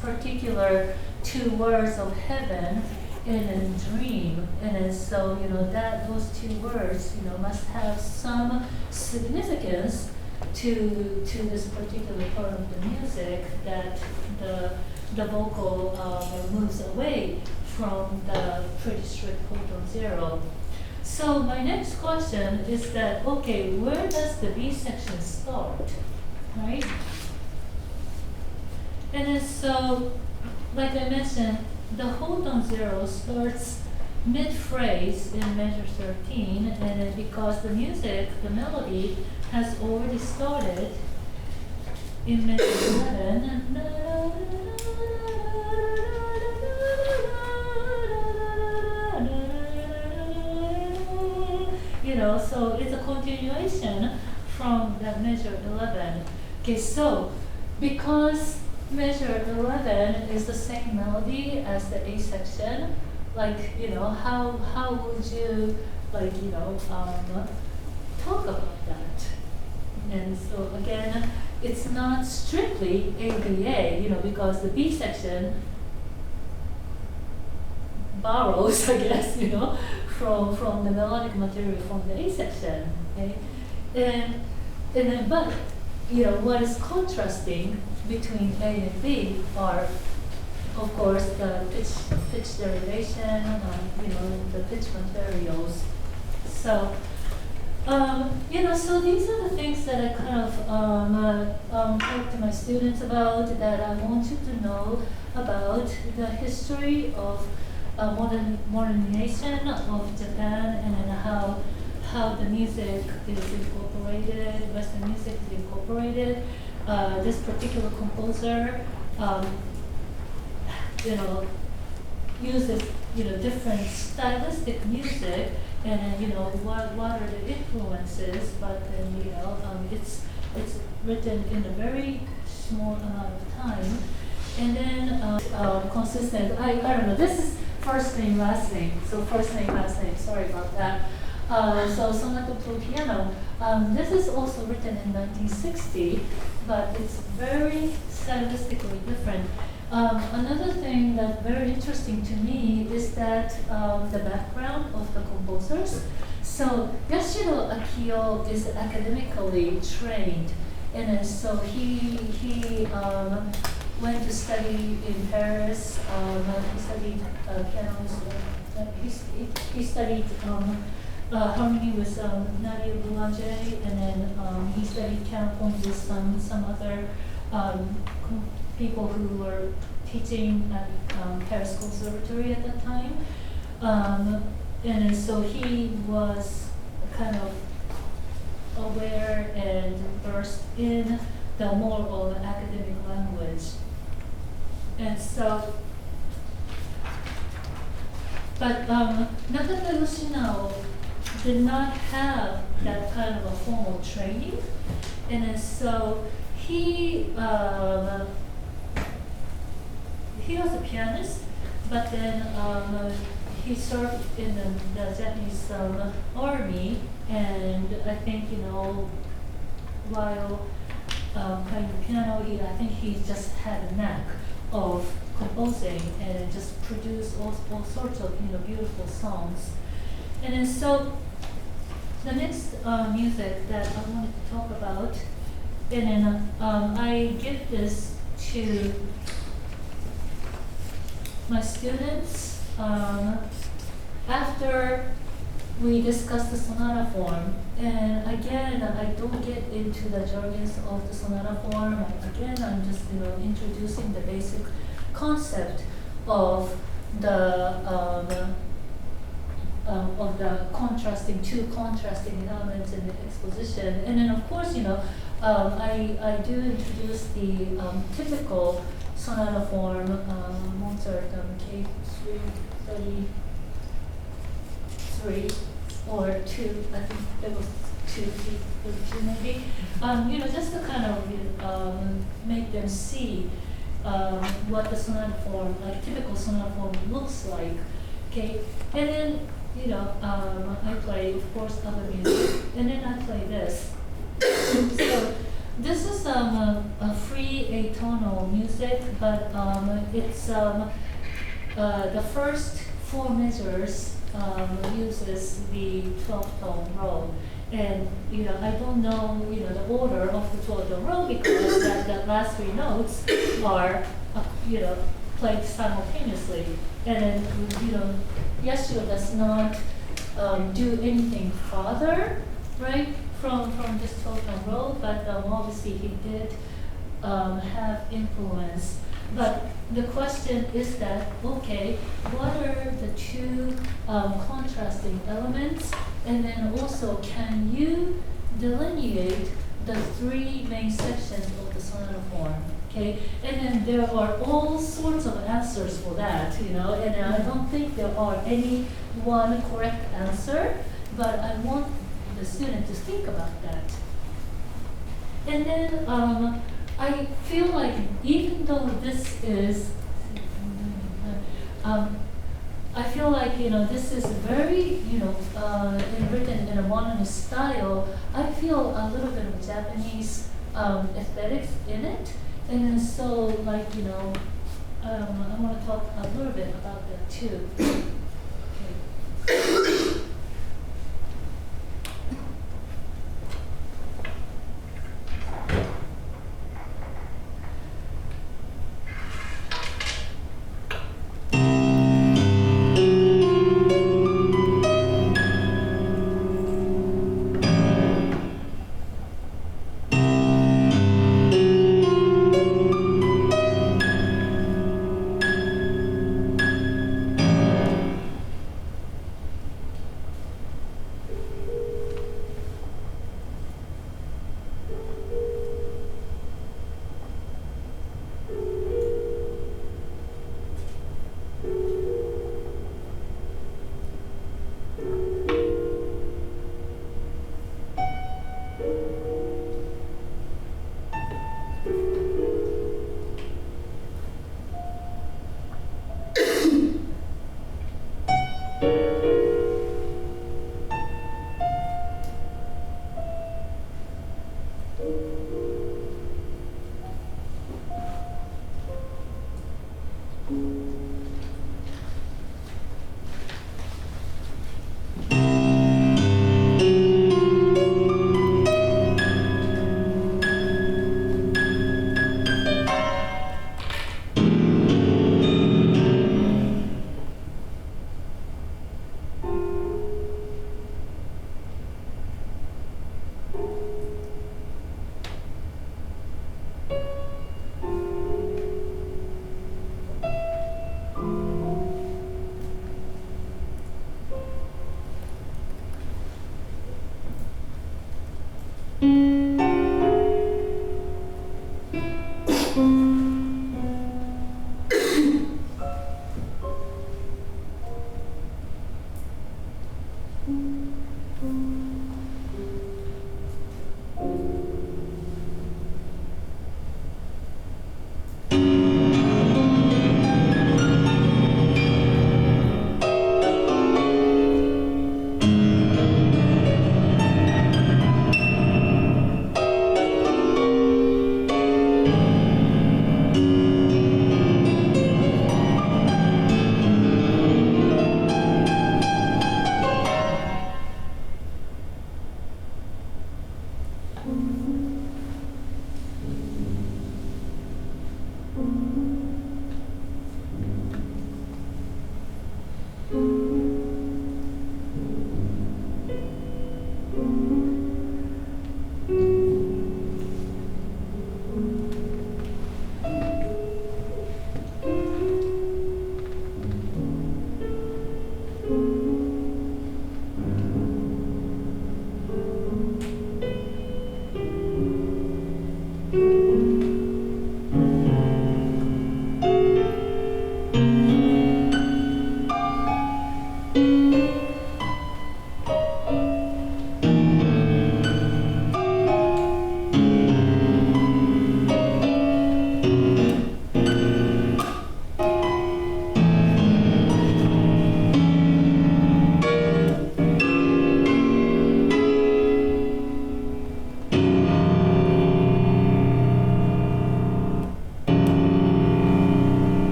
particular two words of heaven and then dream, and then so that those two words must have some significance to this particular part of the music, that the vocal moves away from the pretty strict whole tone zero. So my next question is that, okay, where does the B section start, right? And then so, like I mentioned, the whole tone zero starts mid-phrase in measure 13, and then because the music, the melody, has already started in measure 11, so it's a continuation from that measure 11. Okay, so because measure 11 is the same melody as the A section, how would you talk about that? And so again, it's not strictly ABA, because the B section borrows, I guess, from the melodic material from the A section. Okay? And then, but what is contrasting between A and B are, of course, the pitch derivation, the pitch materials. So, so these are the things that I kind of talk to my students about, that I want you to know about the history of modernization of Japan, and then how the music is incorporated, Western music is incorporated. This particular composer, uses different stylistic music, and then what are the influences? But then it's written in a very small amount of time, and then consistent. I don't know. This is first name, last name. So first name, last name. Sorry about that. So Sonata for Piano. This is also written in 1960, but it's very stylistically different. Another thing that's very interesting to me is that the background of the composers. So Yashiro Akio is academically trained, and then so he went to study in Paris. He studied piano. He studied harmony with Nadia Boulanger, and then he studied counterpoint with some other people who were teaching at Paris Conservatory at that time. And so he was kind of aware and versed in the more of academic language. And so But Nakata Yoshinao did not have that kind of a formal training, and then so he was a pianist, but then he served in the Japanese army, and I think while playing the piano, I think he just had a knack of composing and just produced all sorts of beautiful songs. And then so the next music that I wanted to talk about, and then I give this to my students after we discussed the sonata form. And again, I don't get into the jargons of the sonata form. Again, I'm just introducing the basic concept of the two contrasting elements in the exposition. And then of course, I do introduce the typical sonata form, Mozart K333 or 2, I think there was 2 maybe. Just to kind of make them see what the sonata form, like typical sonata form looks like. Okay, and then I play, of course, other music, and then I play this. So this is a free atonal music, but it's the first 4 measures uses the 12-tone roll. And I don't know the order of the 12-tone roll because the last 3 notes are played simultaneously. And then Yasuo does not do anything further, right, from this 12-tone roll, but obviously he did have influence. But the question is that, okay, what are the 2 contrasting elements? And then also, can you delineate the 3 main sections of the sonata form? Okay, and then there are all sorts of answers for that, and I don't think there are any one correct answer, but I want the student to think about that. And then I feel like even though this is, I feel like this is very written in a modernist style. I feel a little bit of Japanese aesthetics in it. And then so, like, I want to talk a little bit about that too. Okay.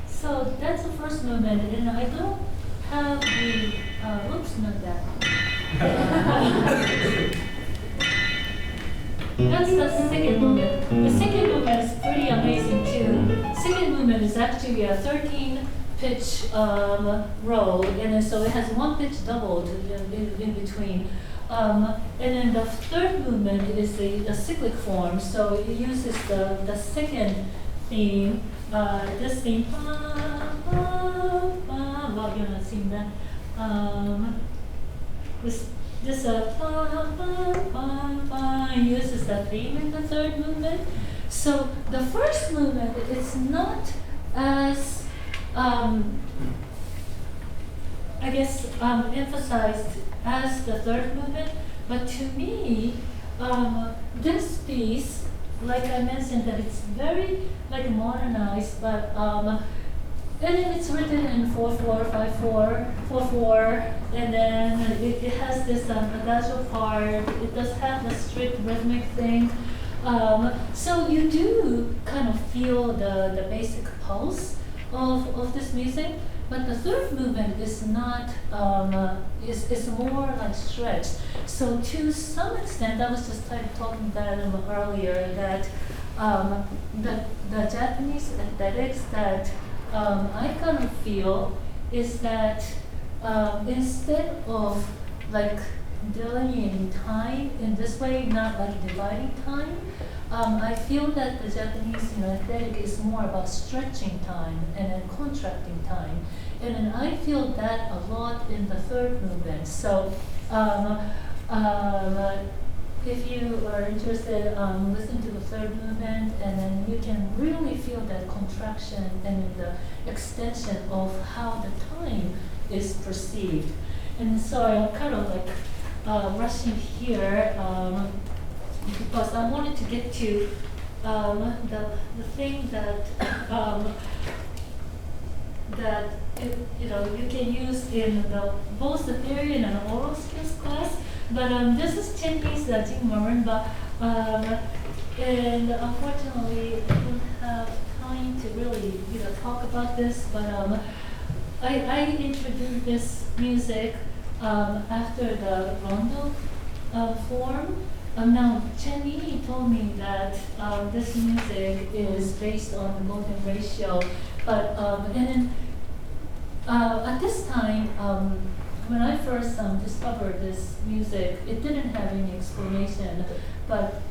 So that's the first movement, and I don't have the, oops, not that. That's the second movement. The second movement is pretty amazing too. Second movement is actually a 13 pitch roll, and then so it has one pitch doubled in between. And then the third movement is the cyclic form, so it uses the second theme, this theme, well, you're not seeing that. This uses the theme in the third movement. So the first movement is not as I guess emphasized as the third movement, but to me, this piece, like I mentioned, that it's very like modernized, but and then it's written in 4/4, 5/4, 4/4, and then it has this adagio part. It does have the strict rhythmic thing. So you do kind of feel the basic pulse of this music, but the third movement is not, is more like stretched. So to some extent, I was just talking about earlier, that the Japanese aesthetics that I kind of feel is that instead of like delineating time in this way, not like dividing time, I feel that the Japanese aesthetic is more about stretching time and then contracting time. And then I feel that a lot in the third movement. So if you are interested, listen to the third movement, and then you can really feel that contraction and the extension of how the time is perceived. And so I'm kind of like rushing here because I wanted to get to the thing that that you can use in both the theory and an oral skills class. But this is Chinese Jing marimba, and unfortunately I don't have time to really talk about this. But I introduced this music after the rondo form. Now Chen Yi told me that this music is based on the golden ratio, but and then at this time. When I first discovered this music, it didn't have any explanation, but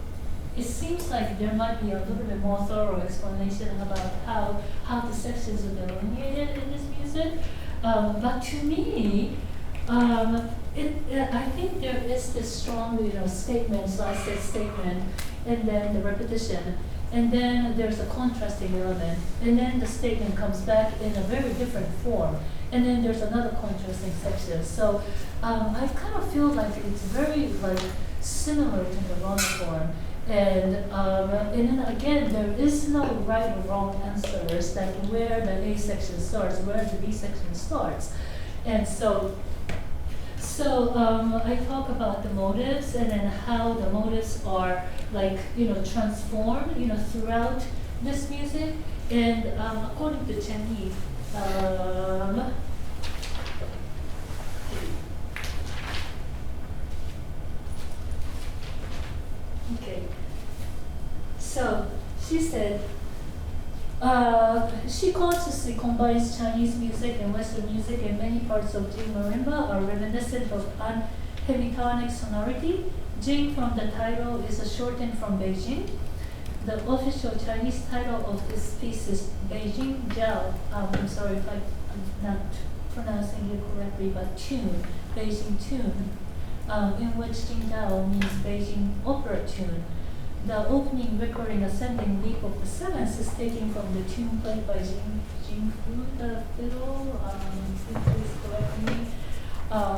it seems like there might be a little bit more thorough explanation about how the sections are delineated in this music. But to me, I think there is this strong statement, so I said statement, and then the repetition. And then there's a contrasting element, and then the statement comes back in a very different form. And then there's another contrasting section. So I kind of feel like it's very similar to the rondo form. And then again, there is no right or wrong answers that where the A section starts, where the B section starts. And so I talk about the motives and then how the motives are transformed throughout this music. And according to Chen Yi, okay. So she said she consciously combines Chinese music and Western music, and many parts of Jing marimba are reminiscent of unhemitonic sonority. Jing from the title is a shortened from Beijing. The official Chinese title of this piece is Beijing Jiao. I'm sorry if I'm not pronouncing it correctly, but tune, Beijing tune, in which Jingdao means Beijing opera tune. The opening recording Ascending Leap of the Seventh is taken from the tune played by Jing Fu, the fiddle, please correct me,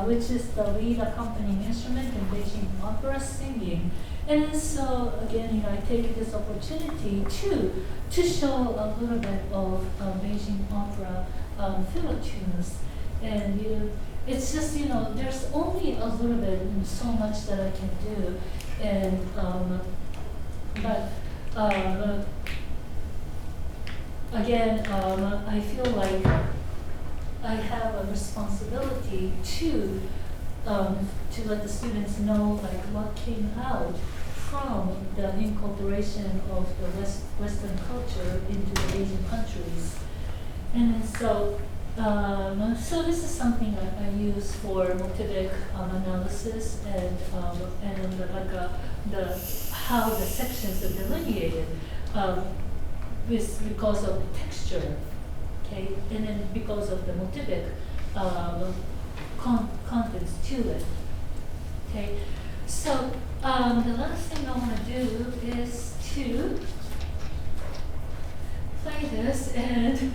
which is the lead accompanying instrument in Beijing opera singing. And so again, I take this opportunity to show a little bit of Beijing opera fiddle tunes, and it's just there's only a little bit and so much that I can do, and but again I feel like I have a responsibility to let the students know like what came out from the incorporation of the Western culture into the Asian countries. And so, so this is something I use for motivic analysis and how the sections are delineated because of the texture, okay, and then because of the motivic contents to it, okay. So the last thing I want to do is to play this and.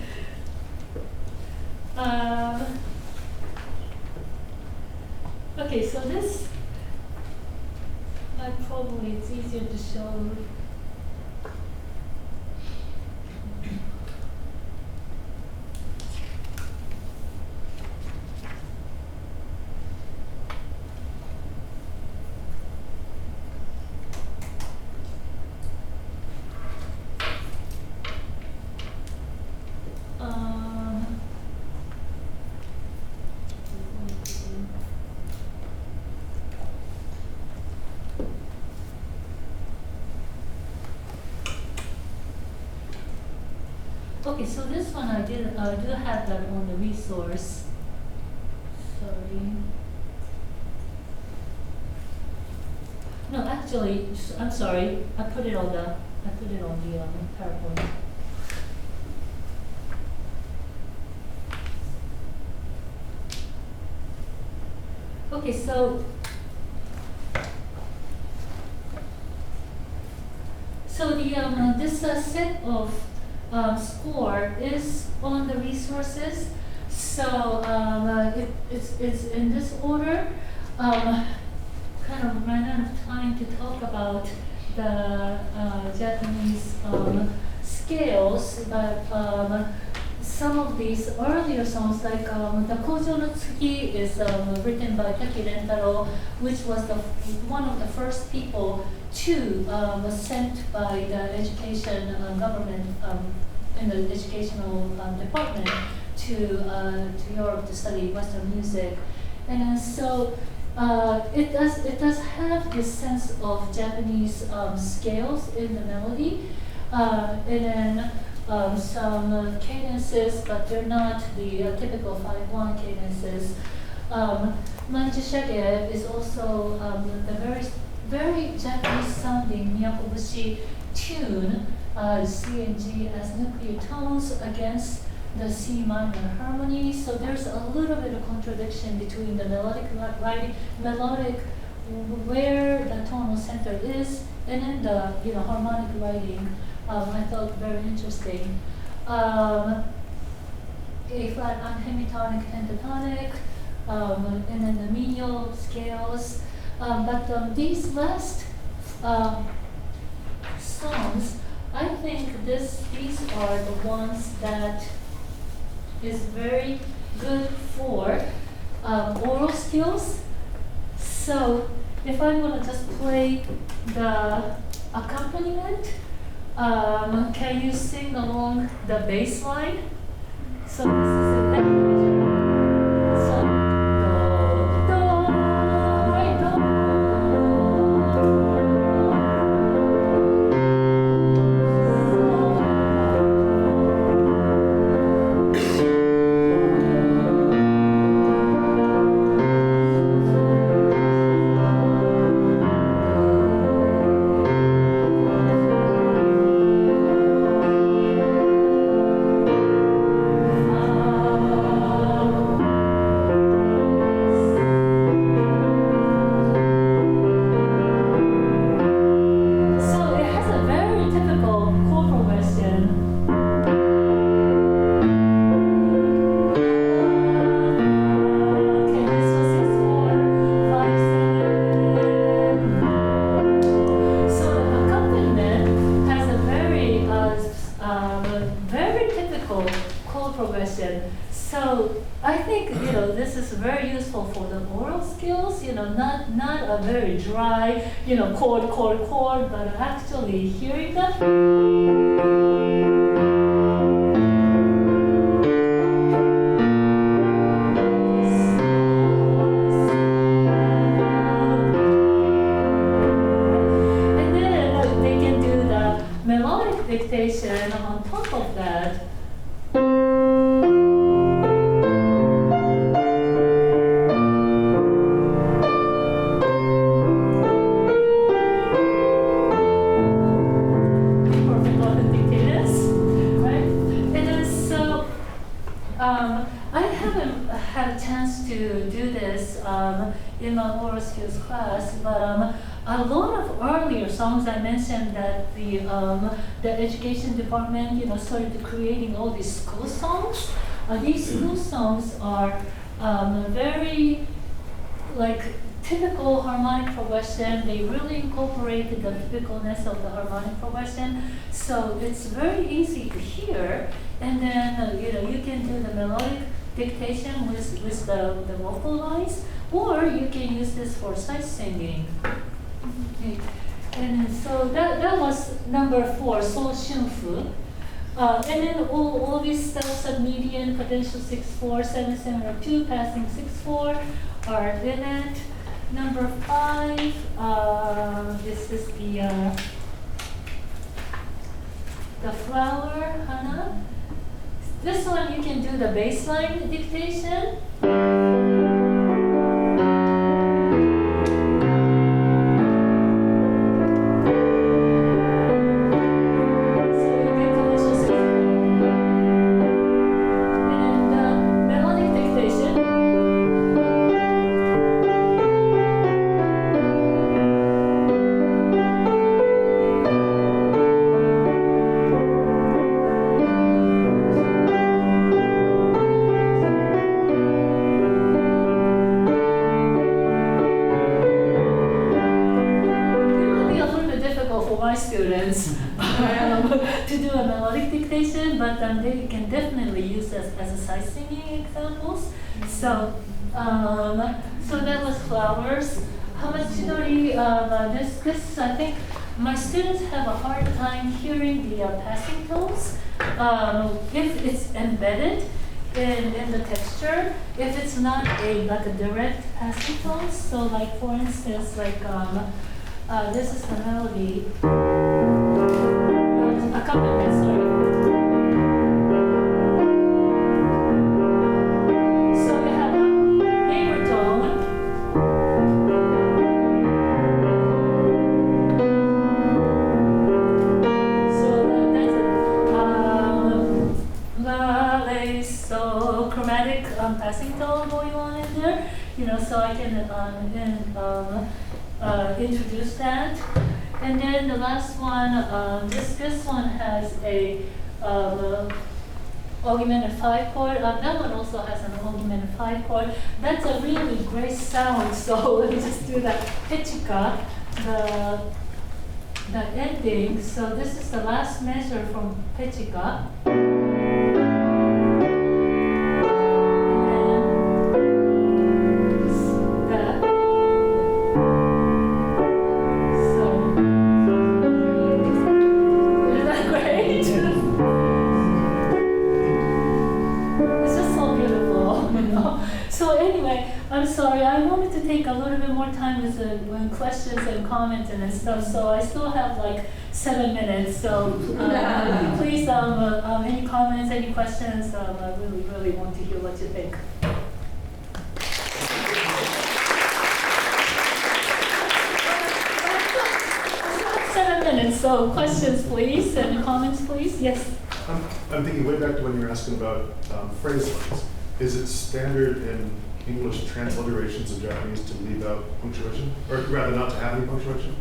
Okay, so this, probably it's easier to show. Okay, so this one I do have that on the resource. Sorry. No, actually, I'm sorry. I put it on the PowerPoint. Okay, so the this set of score is on the resources, so it's in this order. Kind of ran out of time to talk about the Japanese scales, but some of these earlier songs, like the Kojo no Tsuki, is written by Taki Rentaro, which was one of the first people to sent by the education government in the educational department to Europe to study Western music, and so it does have this sense of Japanese scales in the melody, and then some cadences, but they're not the typical 5/1 cadences. Manjushage is also the very Japanese sounding Miyakobushi tune, C and G as nuclear tones against the C minor harmony. So there's a little bit of contradiction between the melodic where the tonal center is, and then the harmonic writing. I thought very interesting. A flat unhemitonic pentatonic, and then the menial scales. But these last songs, I think these are the ones that is very good for oral skills. So if I'm going to just play the accompaniment, can you sing along the bass line? So this is an F major. So do, re, do. progression. So I think, this is very useful for the oral skills, not a very dry, chord, but actually hearing them. Dictation on top of that. Perfect authentic cadence, right? And then so I haven't had a chance to do this in my oral skills class, but a lot of earlier songs I mentioned that the education department, started creating all these school songs. These school songs are very typical harmonic progression. They really incorporated the typicalness of the harmonic progression. So it's very easy to hear. And then you can do the melodic dictation with the vocal lines, or you can use this for sight singing. Okay. And so that was number 4, So Shunfu. And then all these steps of median, potential 6/4, 7/7 or 2, passing 6/4 are in it. Number 5, this is the flower, Hana. This one you can do the baseline dictation. To do a melodic dictation, but they can definitely use this as a sight singing examples. So, so that was flowers. Hamachidori, this I think my students have a hard time hearing the passing tones if it's embedded in the texture. If it's not a direct passing tone. So for instance, this is the melody. Accompaniment, sorry. So we have a neighbor tone. So that's a so chromatic passing tone going on in there. So I can introduce that. And then the last one, this one has a augmented 5 chord. That one also has an augmented 5 chord. That's a really great sound. So let me just do the pichika, the ending. So this is the last measure from pichika. I'm sorry, I wanted to take a little bit more time with questions and comments and stuff, so I still have 7 minutes. So please, any comments, any questions? I really, really want to hear what you think. 7 minutes, so questions, please, and comments, please. Yes? I'm thinking way back to when you were asking about phrase lines. Is it standard in English transliterations of Japanese to leave out punctuation, or rather not to have any punctuation?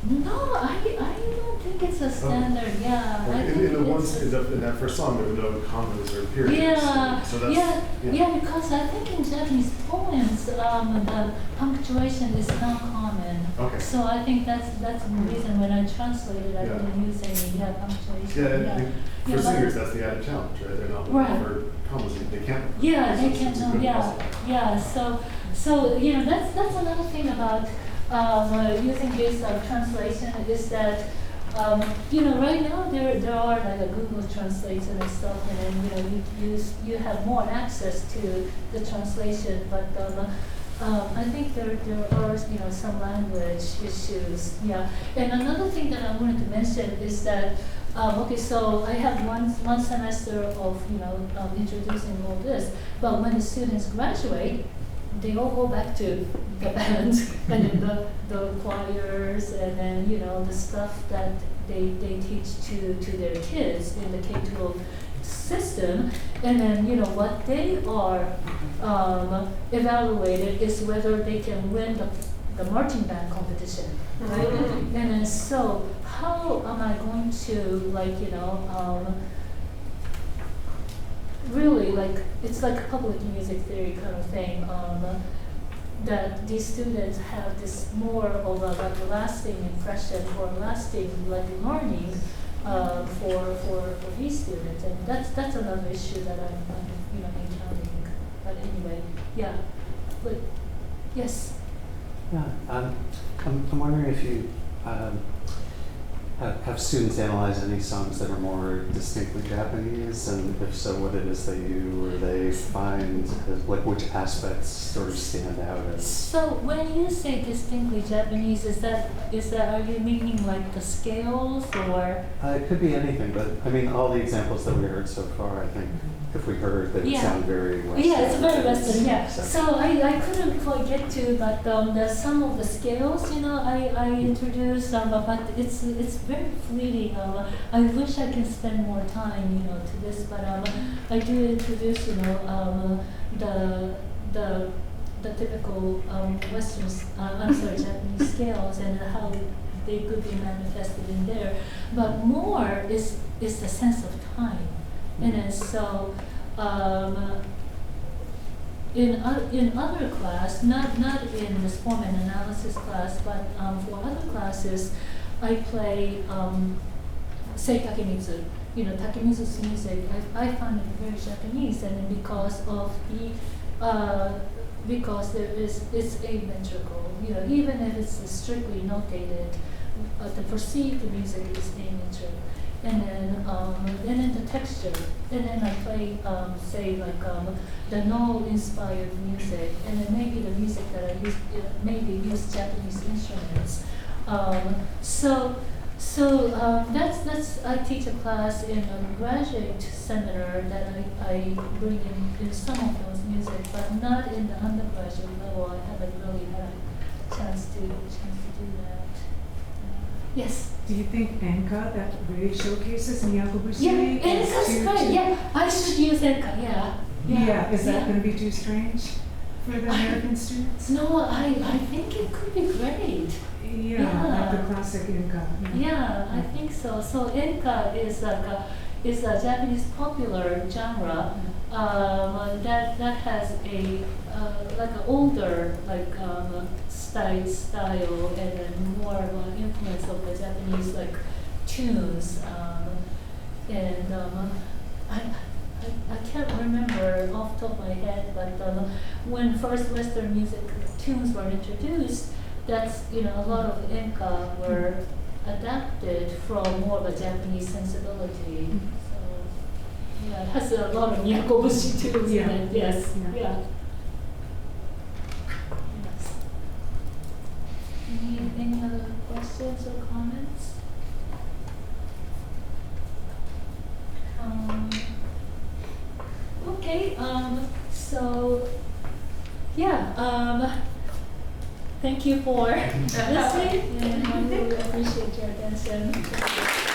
No, I don't think it's a standard. Yeah. In that first song, there were no commas or periods. Yeah. So that's, because I think in Japanese poems, the punctuation is not common. Okay. So I think that's the reason when I translated, I Yeah. didn't use any punctuation. Yeah, and Yeah, for but- singers, that's the added challenge, right? They're not looking Right. for commas, they can't. Yeah, they It's can a know, good yeah, puzzle. yeah, so, you know, that's another thing about, using this translation is that, you know, right now there are like a Google Translation and stuff, and then, you know, you have more access to the translation, but, I think there are, you know, some language issues, yeah. And another thing that I wanted to mention is that, okay, so I have one semester of, you know, introducing all this, but when the students graduate, they all go back to the band and then the choirs and then, you know, the stuff that they teach to their kids in the K-12 system, and then, you know, what they are evaluated is whether they can win the marching band competition, right? And then so how am I going to, like, you know, really, like, it's like a public music theory kind of thing, that these students have this more of a like lasting impression or lasting like learning for these students, and that's another issue that I'm you know encountering. But anyway, yeah, but yes. Yeah, I'm wondering if you have students analyze any songs that are more distinctly Japanese, and if so, what it is they do or they find, like which aspects sort of stand out as. So when you say distinctly Japanese, is that are you meaning like the scales or? It could be anything, but I mean, all the examples that we heard so far, I think if we heard, they would Yeah. sound very Western. Yeah, it's very Western, yeah. So- So I couldn't quite get to, but there's some of the scales, you know, I introduced, but it's very fleeting. I wish I can spend more time, you know, to this, but I do introduce, you know, the typical Western, Japanese scales and how they could be manifested in there. But more is the sense of time. And then so, in other class, not in this form and analysis class, but for other classes, I play say Takemitsu. You know, Takemitsu's music, I find it very Japanese, and then because of because it's asymmetrical. You know, even if it's strictly notated, the perceived music is asymmetric. And then the texture, and then I play, say like the no-inspired music, and then maybe the music that I use, maybe use Japanese instruments. So that's I teach a class in a graduate seminar that I bring in some of those music, but not in the undergraduate level. I haven't really had a chance to do that. Yes. Do you think Enka, that really showcases Miyakobushi? Yeah, Enka's great. Yeah, I should use Enka. Yeah. Yeah, is that yeah. going to be too strange for the American students? No, I think it could be great. Yeah, Yeah. like the classic Enka. Yeah, I think so. So Enka is a Japanese popular genre that has a like an older style and then more of an influence of the Japanese like tunes and I can't remember off the top of my head, but when first Western music tunes were introduced, that's, you know, a lot of Enka were adapted from more of a Japanese sensibility. So yeah, it has a lot of Miyakobushi tunes in it. Yes. Yeah. Yeah. Yes. Any other questions or comments? Okay, so yeah, thank you for listening, and I really appreciate your attention.